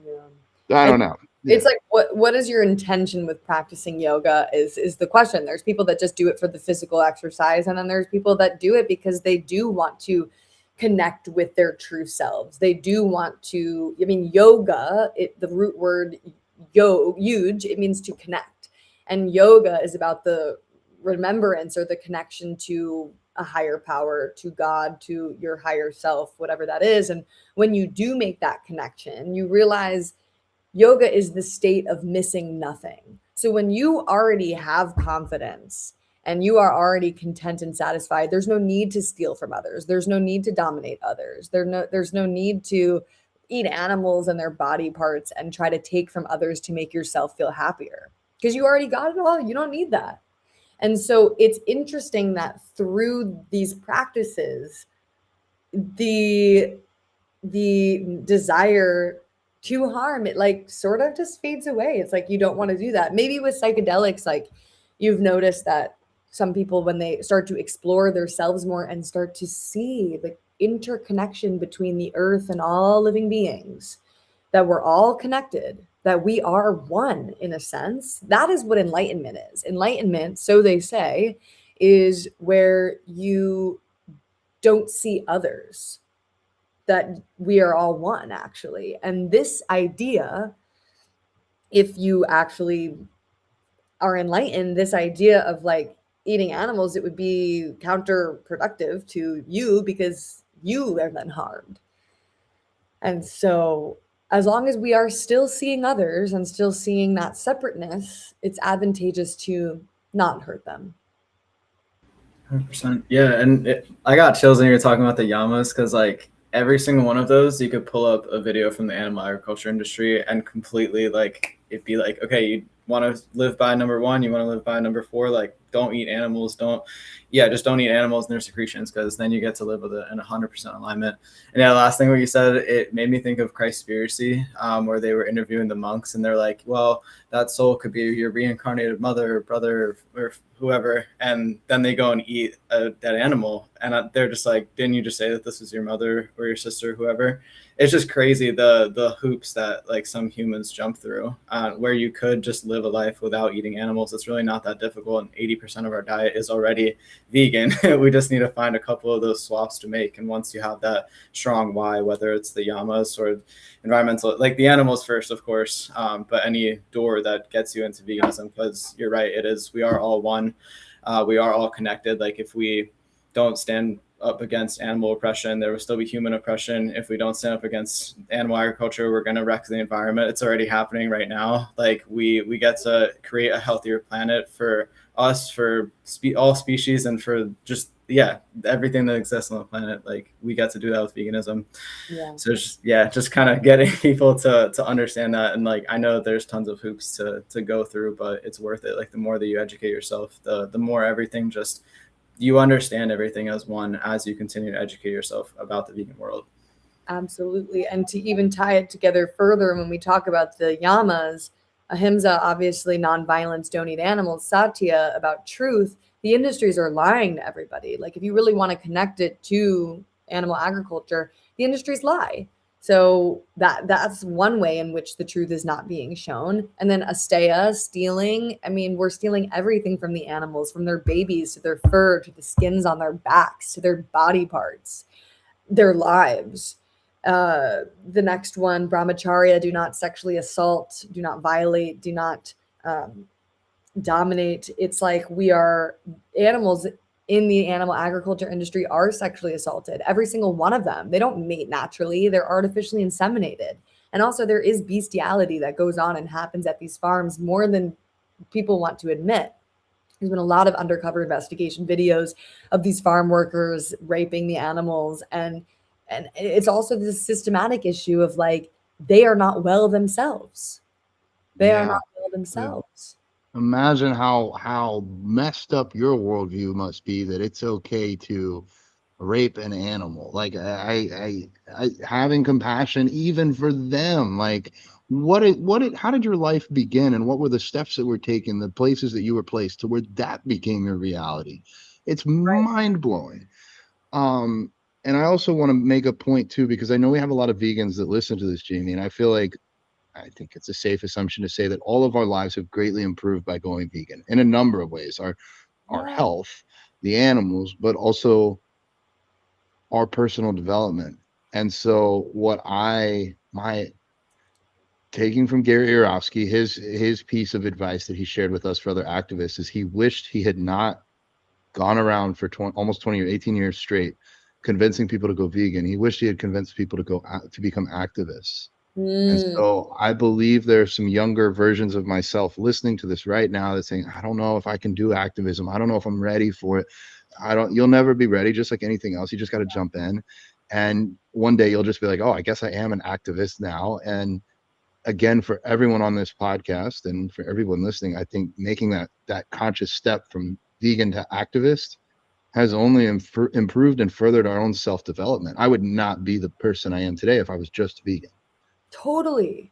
Yeah. I don't know. It's like, what is your intention with practicing yoga is the question. There's people that just do it for the physical exercise, and then there's people that do it because they do want to connect with their true selves. They do want to, I mean, yoga, the root word huge, it means to connect. And yoga is about the remembrance or the connection to a higher power, to God, to your higher self, whatever that is. And when you do make that connection, you realize yoga is the state of missing nothing. So when you already have confidence and you are already content and satisfied, there's no need to steal from others. There's no need to dominate others. There's no need to eat animals and their body parts and try to take from others to make yourself feel happier, because you already got it all. You don't need that. And so it's interesting that through these practices, the desire to harm, it like sort of just fades away. It's like you don't want to do that. Maybe with psychedelics, like you've noticed that some people, when they start to explore themselves more and start to see the interconnection between the earth and all living beings, that we're all connected, that we are one in a sense, that is what enlightenment is. Enlightenment, so they say, is where you don't see others, that we are all one, actually. And this idea, if you actually are enlightened, this idea of like eating animals, it would be counterproductive to you because you are then harmed. And so as long as we are still seeing others and still seeing that separateness, it's advantageous to not hurt them. 100%. Yeah, and I got chills when you were talking about the llamas, because like every single one of those, you could pull up a video from the animal agriculture industry and completely like it'd be like, okay, you want to live by number one, you want to live by number four, like don't eat animals, just don't eat animals and their secretions, because then you get to live with it in 100% alignment. And yeah, the last thing what you said, it made me think of Christspiracy, where they were interviewing the monks and they're like, well, that soul could be your reincarnated mother or brother or whoever, and then they go and eat a dead animal and they're just like, didn't you just say that this was your mother or your sister or whoever? It's just crazy the hoops that like some humans jump through, where you could just live a life without eating animals. It's really not that difficult, and 80% of our diet is already vegan. We just need to find a couple of those swaps to make, and once you have that strong why, whether it's the llamas or environmental, like the animals first, of course, but any door that gets you into veganism, because you're right, we are all one. We are all connected. Like if we don't stand up against animal oppression, there will still be human oppression. If we don't stand up against animal agriculture, we're going to wreck the environment. It's already happening right now. Like we get to create a healthier planet for us, for all species, and for just everything that exists on the planet. Like we get to do that with veganism. So just kind of getting people to understand that. And like I know there's tons of hoops to go through, but it's worth it. Like the more that you educate yourself, the more everything just, you understand everything as one as you continue to educate yourself about the vegan world. Absolutely. And to even tie it together further, when we talk about the yamas, ahimsa, obviously nonviolence, don't eat animals, satya, about truth, the industries are lying to everybody. Like if you really want to connect it to animal agriculture, the industries lie. So that's one way in which the truth is not being shown. And then asteya, stealing. I mean, we're stealing everything from the animals, from their babies to their fur, to the skins on their backs, to their body parts, their lives. The next one, brahmacharya, do not sexually assault, do not violate, do not dominate. It's like we are animals in the animal agriculture industry are sexually assaulted. Every single one of them. They don't mate naturally. They're artificially inseminated. And also there is bestiality that goes on and happens at these farms more than people want to admit. There's been a lot of undercover investigation videos of these farm workers raping the animals. And it's also this systematic issue of like, they are not well themselves. They are not well themselves. Imagine how messed up your worldview must be, that it's okay to rape an animal. Like I having compassion even for them. Like how did your life begin, and what were the steps that were taken, the places that you were placed to where that became your reality? It's Right. mind blowing. And I also want to make a point too, because I know we have a lot of vegans that listen to this, Jamie, and I think it's a safe assumption to say that all of our lives have greatly improved by going vegan in a number of ways. Our Yeah. health, the animals, but also our personal development. And so my taking from Gary Yourofsky, his piece of advice that he shared with us for other activists is he wished he had not gone around for almost 20 or 18 years straight convincing people to go vegan. He wished he had convinced people to become activists. And Mm, so I believe there's some younger versions of myself listening to this right now that's saying, I don't know if I can do activism. I don't know if I'm ready for it. You'll never be ready, just like anything else. You just got to jump in. And one day you'll just be like, oh, I guess I am an activist now. And again, for everyone on this podcast and for everyone listening, I think making that conscious step from vegan to activist has only improved and furthered our own self-development. I would not be the person I am today if I was just vegan. totally.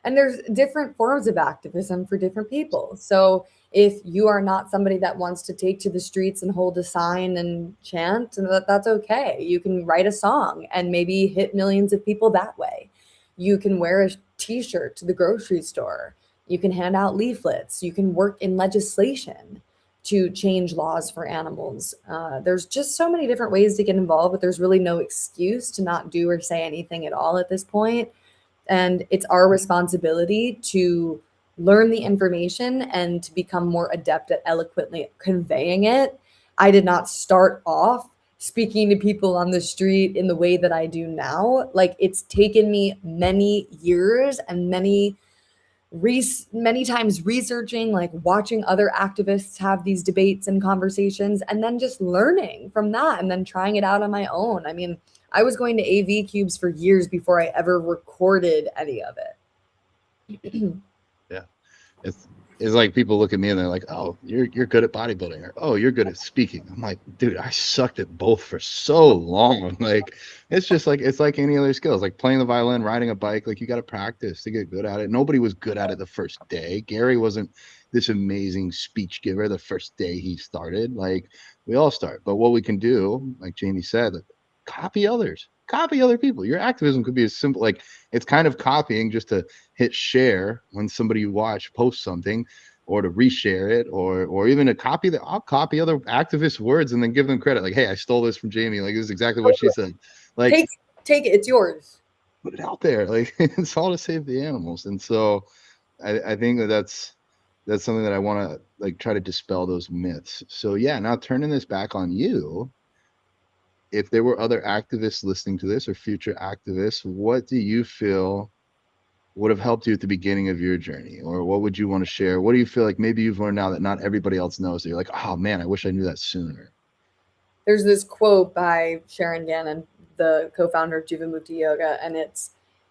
And there's different forms of activism for different people. So if you are not somebody that wants to take to the streets and hold a sign and chant, and that's okay. You can write a song and maybe hit millions of people that way. You can wear a t-shirt to the grocery store. You can hand out leaflets. You can work in legislation to change laws for animals. There's just so many different ways to get involved, but there's really no excuse to not do or say anything at all at this point. And it's our responsibility to learn the information and to become more adept at eloquently conveying it. I did not start off speaking to people on the street in the way that I do now. Like, it's taken me many years and many times researching, like watching other activists have these debates and conversations, and then just learning from that and then trying it out on my own. I mean, I was going to AV cubes for years before I ever recorded any of it. Yeah. It's like people look at me and they're like, oh, you're good at bodybuilding, or oh, you're good at speaking. I'm like, dude, I sucked at both for so long. Like, it's like any other skills, like playing the violin, riding a bike. Like, you got to practice to get good at it. Nobody was good at it the first day. Gary wasn't this amazing speech giver the first day he started. Like, we all start, but what we can do, like Jamie said, like, copy other people. Your activism could be as simple, like it's kind of copying just to hit share when somebody you watch posts something, or to reshare it, or even to copy that. I'll copy other activists' words and then give them credit. Like, hey, I stole this from Jamie. Like, this is exactly what she said. Like, take take it, it's yours. put it out there. Like, it's all to save the animals. And so I think that's something that I want to like try to dispel those myths. So yeah, now turning this back on you, if there were other activists listening to this or future activists, what do you feel would have helped you at the beginning of your journey? Or what would you want to share? What do you feel like maybe you've learned now that not everybody else knows, that you're like, oh man, I wish I knew that sooner? There's this quote by Sharon Gannon, the co-founder of Jivamukti Yoga, and it's,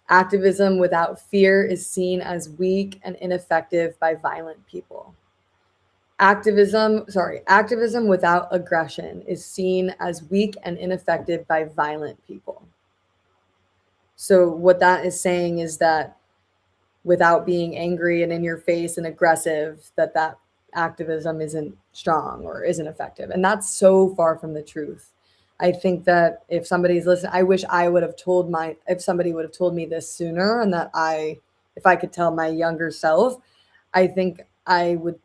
activism without fear is seen as weak and ineffective by violent people. Activism without aggression is seen as weak and ineffective by violent people. So what that is saying is that without being angry and in your face and aggressive, that activism isn't strong or isn't effective. And that's so far from the truth. I think that if somebody's listening, I wish if somebody would have told me this sooner, and if I could tell my younger self, I think I would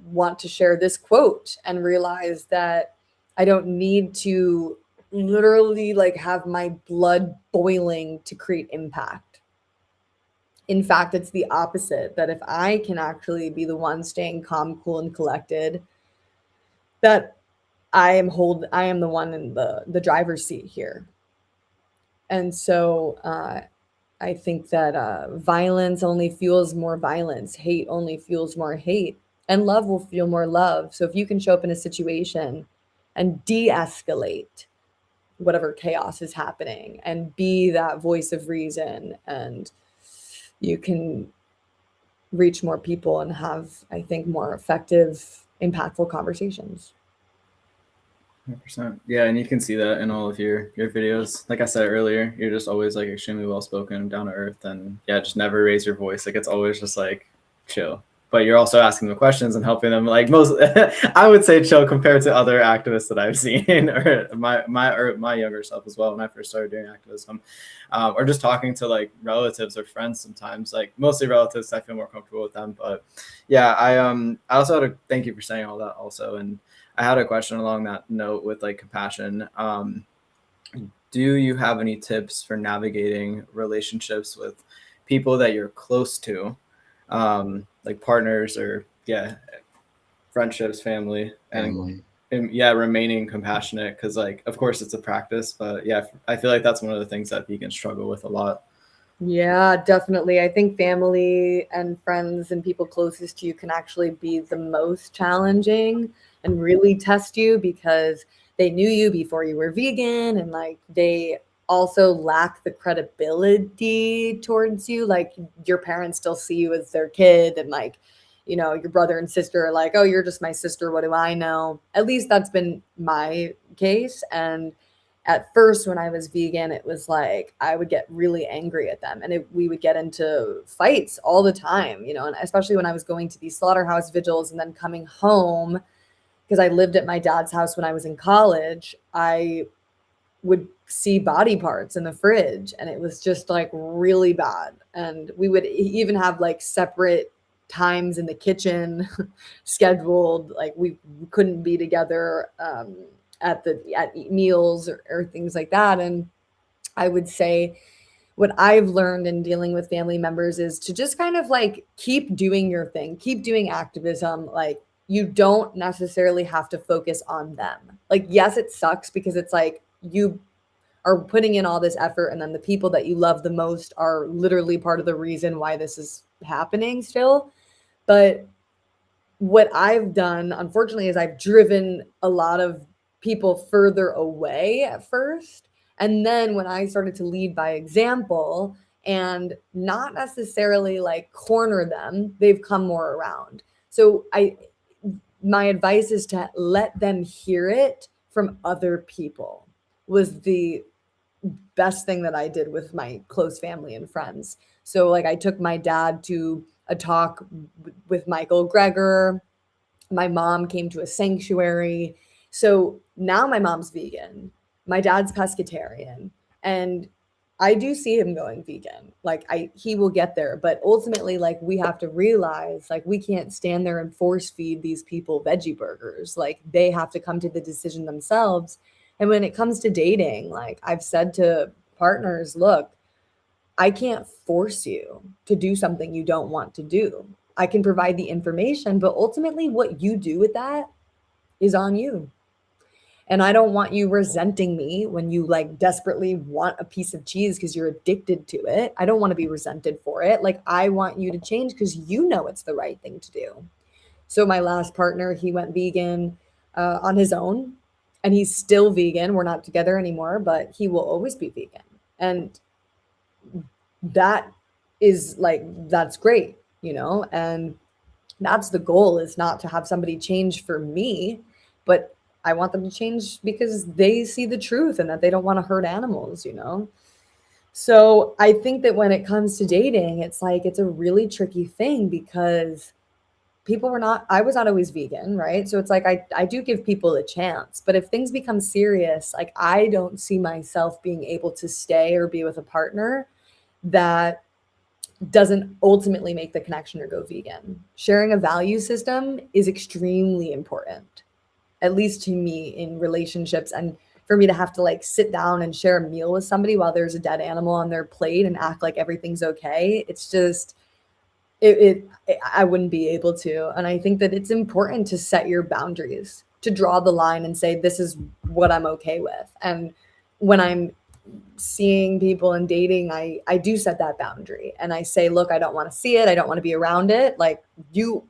want to share this quote and realize that I don't need to literally like have my blood boiling to create impact. In fact, it's the opposite, that if I can actually be the one staying calm, cool, and collected, that I am the one in the driver's seat here. And so I think that violence only fuels more violence, hate only fuels more hate, and love will fuel more love. So if you can show up in a situation and de-escalate whatever chaos is happening and be that voice of reason, and you can reach more people and have, I think, more effective, impactful conversations. 100%. Yeah, and you can see that in all of your videos. Like I said earlier, you're just always like extremely well spoken, down to earth, and yeah, just never raise your voice. Like it's always just like chill. But you're also asking them questions and helping them. Like most, I would say chill compared to other activists that I've seen, or my younger self as well when I first started doing activism, or just talking to like relatives or friends. Sometimes, like mostly relatives, I feel more comfortable with them. But yeah, I also had to thank you for saying all that also. And I had a question along that note with like compassion. Do you have any tips for navigating relationships with people that you're close to, like partners or friendships, family, and yeah, remaining compassionate? Because like, of course, it's a practice, but yeah, I feel like that's one of the things that vegans struggle with a lot. Yeah, definitely. I think family and friends and people closest to you can actually be the most challenging and really test you because they knew you before you were vegan, and like they also lack the credibility towards you. Like your parents still see you as their kid, and like, your brother and sister are like, oh, you're just my sister. What do I know? At least that's been my case. And at first when I was vegan, it was like I would get really angry at them, and we would get into fights all the time, and especially when I was going to these slaughterhouse vigils and then coming home, because I lived at my dad's house when I was in college. I would see body parts in the fridge, and it was just like really bad. And we would even have like separate times in the kitchen scheduled. Like we couldn't be together at meals or things like that. And I would say what I've learned in dealing with family members is to just kind of like keep doing your thing, keep doing activism. Like you don't necessarily have to focus on them. Like, yes, it sucks because it's like you are putting in all this effort, and then the people that you love the most are literally part of the reason why this is happening still. But what I've done, unfortunately, is I've driven a lot of people further away at first. And then when I started to lead by example and not necessarily like corner them, they've come more around. So my advice is to let them hear it from other people was the best thing that I did with my close family and friends. So like I took my dad to a talk with Michael Greger. My mom came to a sanctuary. So now my mom's vegan. My dad's pescatarian. And I do see him going vegan. Like he will get there, but ultimately like we have to realize like we can't stand there and force feed these people veggie burgers. Like they have to come to the decision themselves. And when it comes to dating, like I've said to partners, look, I can't force you to do something you don't want to do. I can provide the information, but ultimately what you do with that is on you. And I don't want you resenting me when you like desperately want a piece of cheese because you're addicted to it. I don't want to be resented for it. Like I want you to change because you know it's the right thing to do. So my last partner, he went vegan on his own, and he's still vegan. We're not together anymore, but he will always be vegan. And that is like, that's great, and that's the goal, is not to have somebody change for me, but I want them to change because they see the truth and that they don't want to hurt animals. So I think that when it comes to dating, it's like, it's a really tricky thing because I was not always vegan, right? So it's like, I do give people a chance, but if things become serious, like I don't see myself being able to stay or be with a partner that doesn't ultimately make the connection or go vegan. Sharing a value system is extremely important, at least to me, in relationships. And for me to have to like sit down and share a meal with somebody while there's a dead animal on their plate and act like everything's okay, it's just, I wouldn't be able to. And I think that it's important to set your boundaries, to draw the line and say, this is what I'm okay with. And when I'm seeing people and dating, I do set that boundary and I say, look, I don't want to see it. I don't want to be around it. Like, you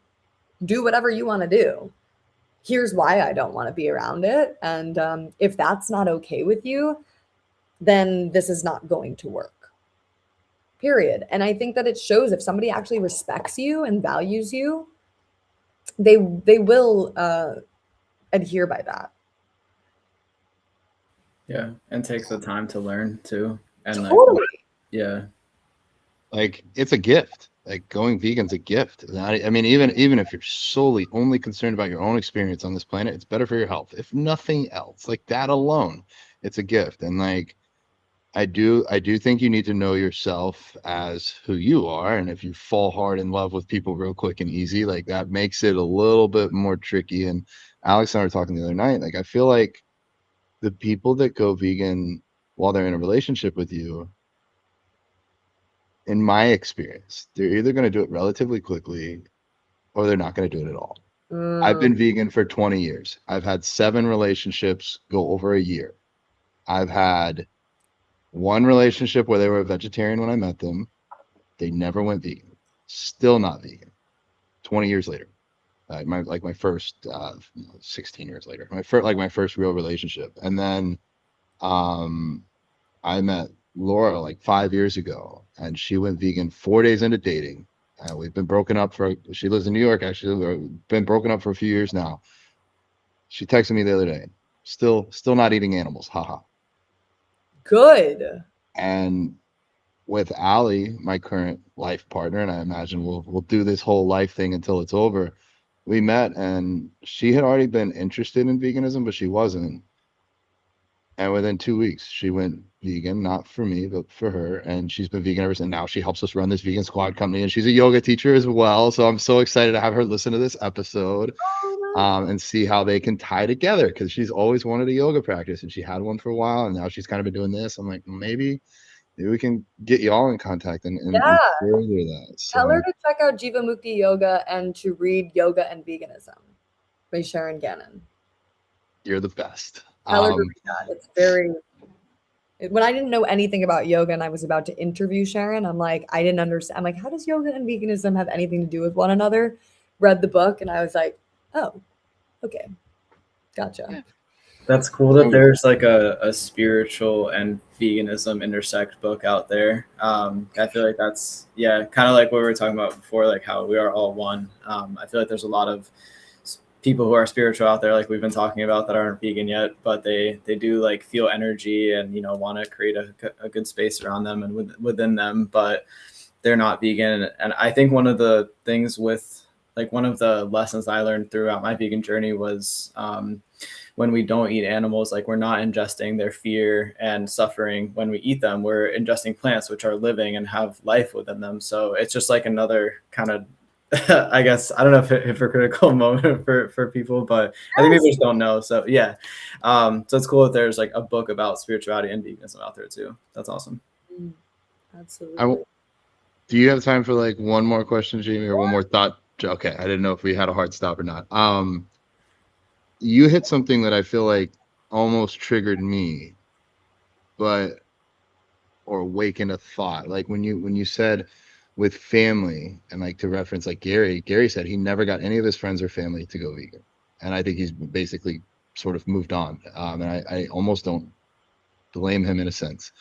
do whatever you want to do. Here's why I don't want to be around it. And if that's not okay with you, then this is not going to work. Period. And I think that it shows if somebody actually respects you and values you, they will adhere by that. Yeah, and take the time to learn too, and Totally. yeah, Like it's a gift. Like going vegan's a gift. I mean, even if you're solely only concerned about your own experience on this planet, it's better for your health. If nothing else, like that alone, it's a gift. And like I do think you need to know yourself as who you are. And if you fall hard in love with people real quick and easy, like that makes it a little bit more tricky. And Alex and I were talking the other night. Like I feel like the people that go vegan while they're in a relationship with you, in my experience, they're either going to do it relatively quickly or they're not going to do it at all. I've been vegan for 20 years. I've had 7 relationships go over a year. I've had one relationship where they were a vegetarian when I met them. They never went vegan. Still not vegan. 20 years later. My first 16 years later. My first real relationship. And then I met Laura like 5 years ago, and she went vegan 4 days into dating. We've been broken up for. She lives in New York. Actually, we've been broken up for a few years now. She texted me the other day. Still not eating animals. Haha. Good. And with Allie, my current life partner, and I imagine we'll do this whole life thing until it's over. We met, and she had already been interested in veganism, but she wasn't. And within 2 weeks, she went vegan, not for me, but for her. And she's been vegan ever since. Now she helps us run this vegan squad company, and she's a yoga teacher as well. So I'm so excited to have her listen to this episode and see how they can tie together, because she's always wanted a yoga practice and she had one for a while, and now she's kind of been doing this. I'm like, maybe we can get y'all in contact and Yeah. further that. Tell her So to check out Jivamukti Yoga and to read Yoga and Veganism by Sharon Gannon. you're the best. Tell her to read that. It's very. When I didn't know anything about yoga and I was about to interview Sharon, I'm like, I didn't understand. I'm like, how does yoga and veganism have anything to do with one another? Read the book and I was like, oh, okay, gotcha. that's cool that there's like a spiritual and veganism intersect book out there. I feel like that's kind of like what we were talking about before, like how we are all one. I feel like there's a lot of people who are spiritual out there, like we've been talking about, that aren't vegan yet, but they do like feel energy and want to create a good space around them and within them, but they're not vegan. And I think one of the things with like one of the lessons I learned throughout my vegan journey was when we don't eat animals, like we're not ingesting their fear and suffering. When we eat them, we're ingesting plants which are living and have life within them. So it's just like another kind of I guess I don't know if hypocritical moment for people, but I think people just don't know. So so it's cool that there's like a book about spirituality and veganism out there too. That's awesome. Absolutely. Do you have time for like one more question, Jamie, or one more thought? Okay, I didn't know if we had a hard stop or not. You hit something that I feel like almost triggered me, or awakened a thought. Like when you said with family, and like to reference like Gary said he never got any of his friends or family to go vegan, and I think he's basically sort of moved on. And I almost don't blame him in a sense.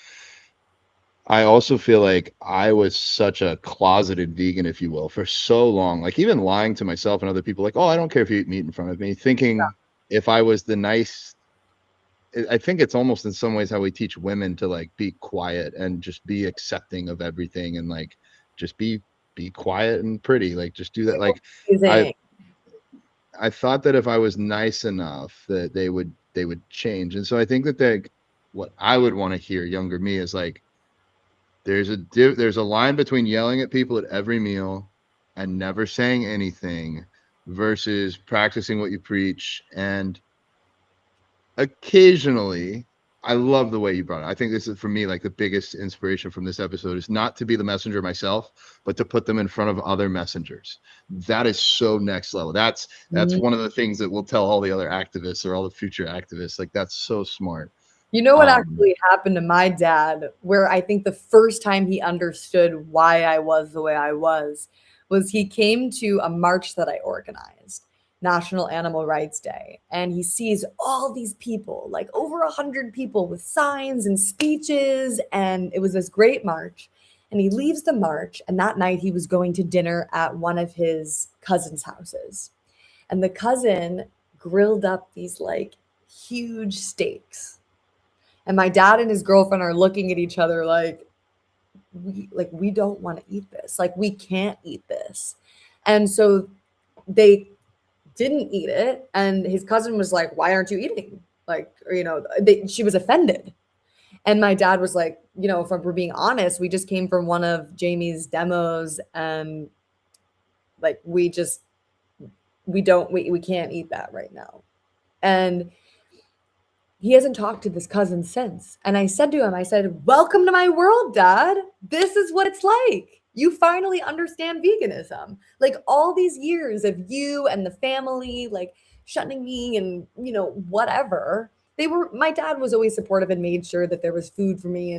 I also feel like I was such a closeted vegan, if you will, for so long, like even lying to myself and other people, like, oh, I don't care if you eat meat in front of me, thinking if I was the nice, I think it's almost in some ways how we teach women to like be quiet and just be accepting of everything, and like just be quiet and pretty, like just do that. Like I thought that if I was nice enough that they would change. And so I think that what I would want to hear younger me is like, there's a line between yelling at people at every meal and never saying anything versus practicing what you preach. And occasionally, I love the way you brought it. I think this is for me like the biggest inspiration from this episode is not to be the messenger myself, but to put them in front of other messengers. That is so next level. That's one of the things that we'll tell all the other activists or all the future activists. Like that's so smart. You know what actually happened to my dad, where I think the first time he understood why I was the way I was he came to a march that I organized, National Animal Rights Day, and he sees all these people, like over 100 people with signs and speeches, and it was this great march. And he leaves the march, and that night he was going to dinner at one of his cousin's houses. And the cousin grilled up these like huge steaks. And my dad and his girlfriend are looking at each other like, we don't want to eat this. Like, we can't eat this. And so they didn't eat it. And his cousin was like, why aren't you eating? Like, she was offended. And my dad was like, if we're being honest, we just came from one of Jamie's demos, and like, we can't eat that right now. And he hasn't talked to this cousin since. And I said to him, welcome to my world, Dad. This is what it's like. You finally understand veganism. Like, all these years of you and the family, like, shunning me and, whatever. My dad was always supportive and made sure that there was food for me.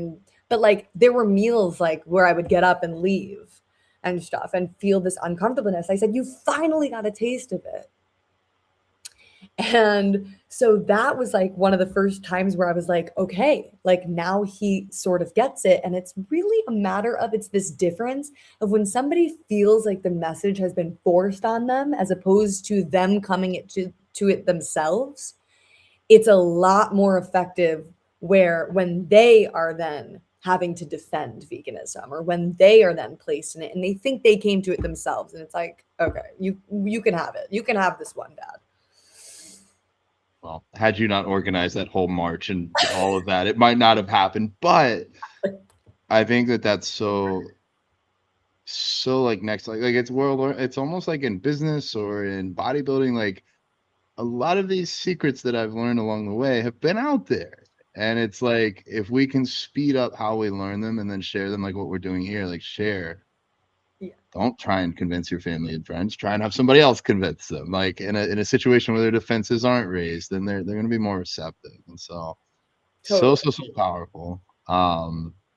But like, there were meals like where I would get up and leave and stuff and feel this uncomfortableness. I said, you finally got a taste of it. And so that was like one of the first times where I was like, okay, like, now he sort of gets it. And it's really a matter of, it's this difference of when somebody feels like the message has been forced on them as opposed to them coming to it themselves. It's a lot more effective when they are then having to defend veganism, or when they are then placed in it and they think they came to it themselves. And it's like, okay, you can have it. You can have this one, Dad. Well, had you not organized that whole march and all of that, it might not have happened. But I think that's so like next, like it's it's almost like in business or in bodybuilding, like a lot of these secrets that I've learned along the way have been out there. And it's like, if we can speed up how we learn them and then share them, like what we're doing here, like share. Yeah. Don't try and convince your family and friends. Try and have somebody else convince them. Like in a situation where their defenses aren't raised, then they're going to be more receptive. And so, totally. so powerful.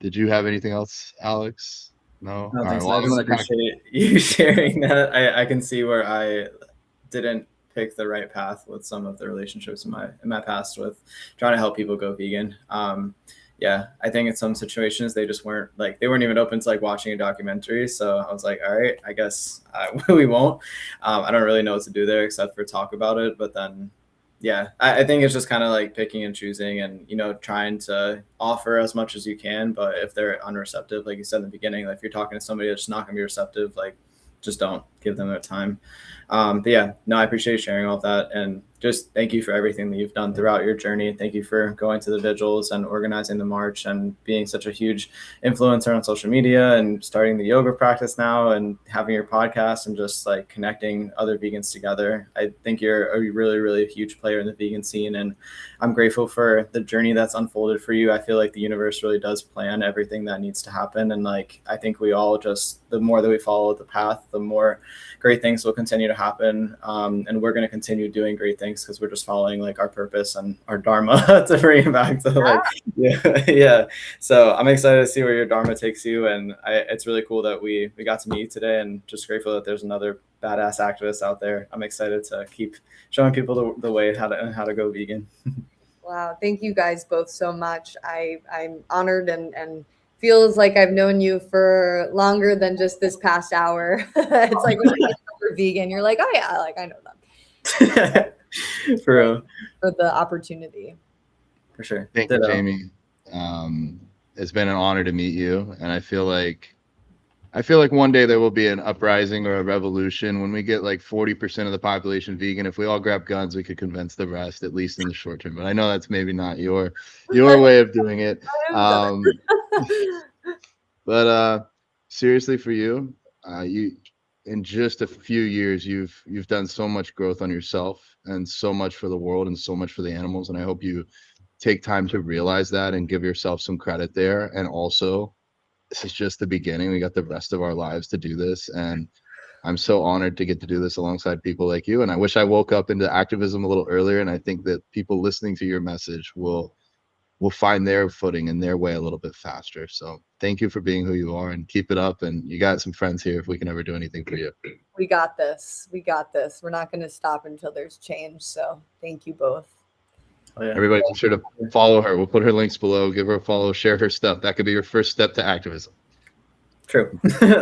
Did you have anything else, Alex? No. No, all thanks. right. Well, I just appreciate you sharing that. I can see where I didn't pick the right path with some of the relationships in my past with trying to help people go vegan. Yeah, I think in some situations they just weren't even open to like watching a documentary. So I was like, all right, I guess we won't. I don't really know what to do there except for talk about it. But then, yeah, I think it's just kind of like picking and choosing and, trying to offer as much as you can. But if they're unreceptive, like you said in the beginning, like if you're talking to somebody that's not going to be receptive, like just don't give them their time. But yeah, no, I appreciate you sharing all of that. And just thank you for everything that you've done throughout your journey. Thank you for going to the vigils and organizing the march and being such a huge influencer on social media and starting the yoga practice now and having your podcast and just like connecting other vegans together. I think you're a really, really huge player in the vegan scene. And I'm grateful for the journey that's unfolded for you. I feel like the universe really does plan everything that needs to happen. And like, I think we all just, the more that we follow the path, the more great things will continue to happen. And we're going to continue doing great things because we're just following like our purpose and our dharma to bring it back to like, yeah. So I'm excited to see where your dharma takes you. And it's really cool that we got to meet you today, and just grateful that there's another badass activist out there. I'm excited to keep showing people the way how to go vegan. Wow. Thank you guys both so much. I'm honored and feels like I've known you for longer than just this past hour. It's like when you're vegan, you're like, oh yeah, like I know them. For real. For the opportunity. For sure. Thank you, Jamie. It's been an honor to meet you, and I feel like one day there will be an uprising or a revolution when we get like 40% of the population vegan. If we all grab guns, we could convince the rest, at least in the short term. But I know that's maybe not your way of doing it. But seriously, for you, in just a few years, you've done so much growth on yourself and so much for the world and so much for the animals. And I hope you take time to realize that and give yourself some credit there. And also, this is just the beginning. We got the rest of our lives to do this. And I'm so honored to get to do this alongside people like you. And I wish I woke up into activism a little earlier. And I think that people listening to your message will find their footing and their way a little bit faster. So thank you for being who you are, and keep it up. And you got some friends here if we can ever do anything for you. We got this. We got this. We're not going to stop until there's change. So thank you both. Oh, yeah. Everybody be sure to follow her. We'll put her links below. Give her a follow, share her stuff. That could be your first step to activism. True.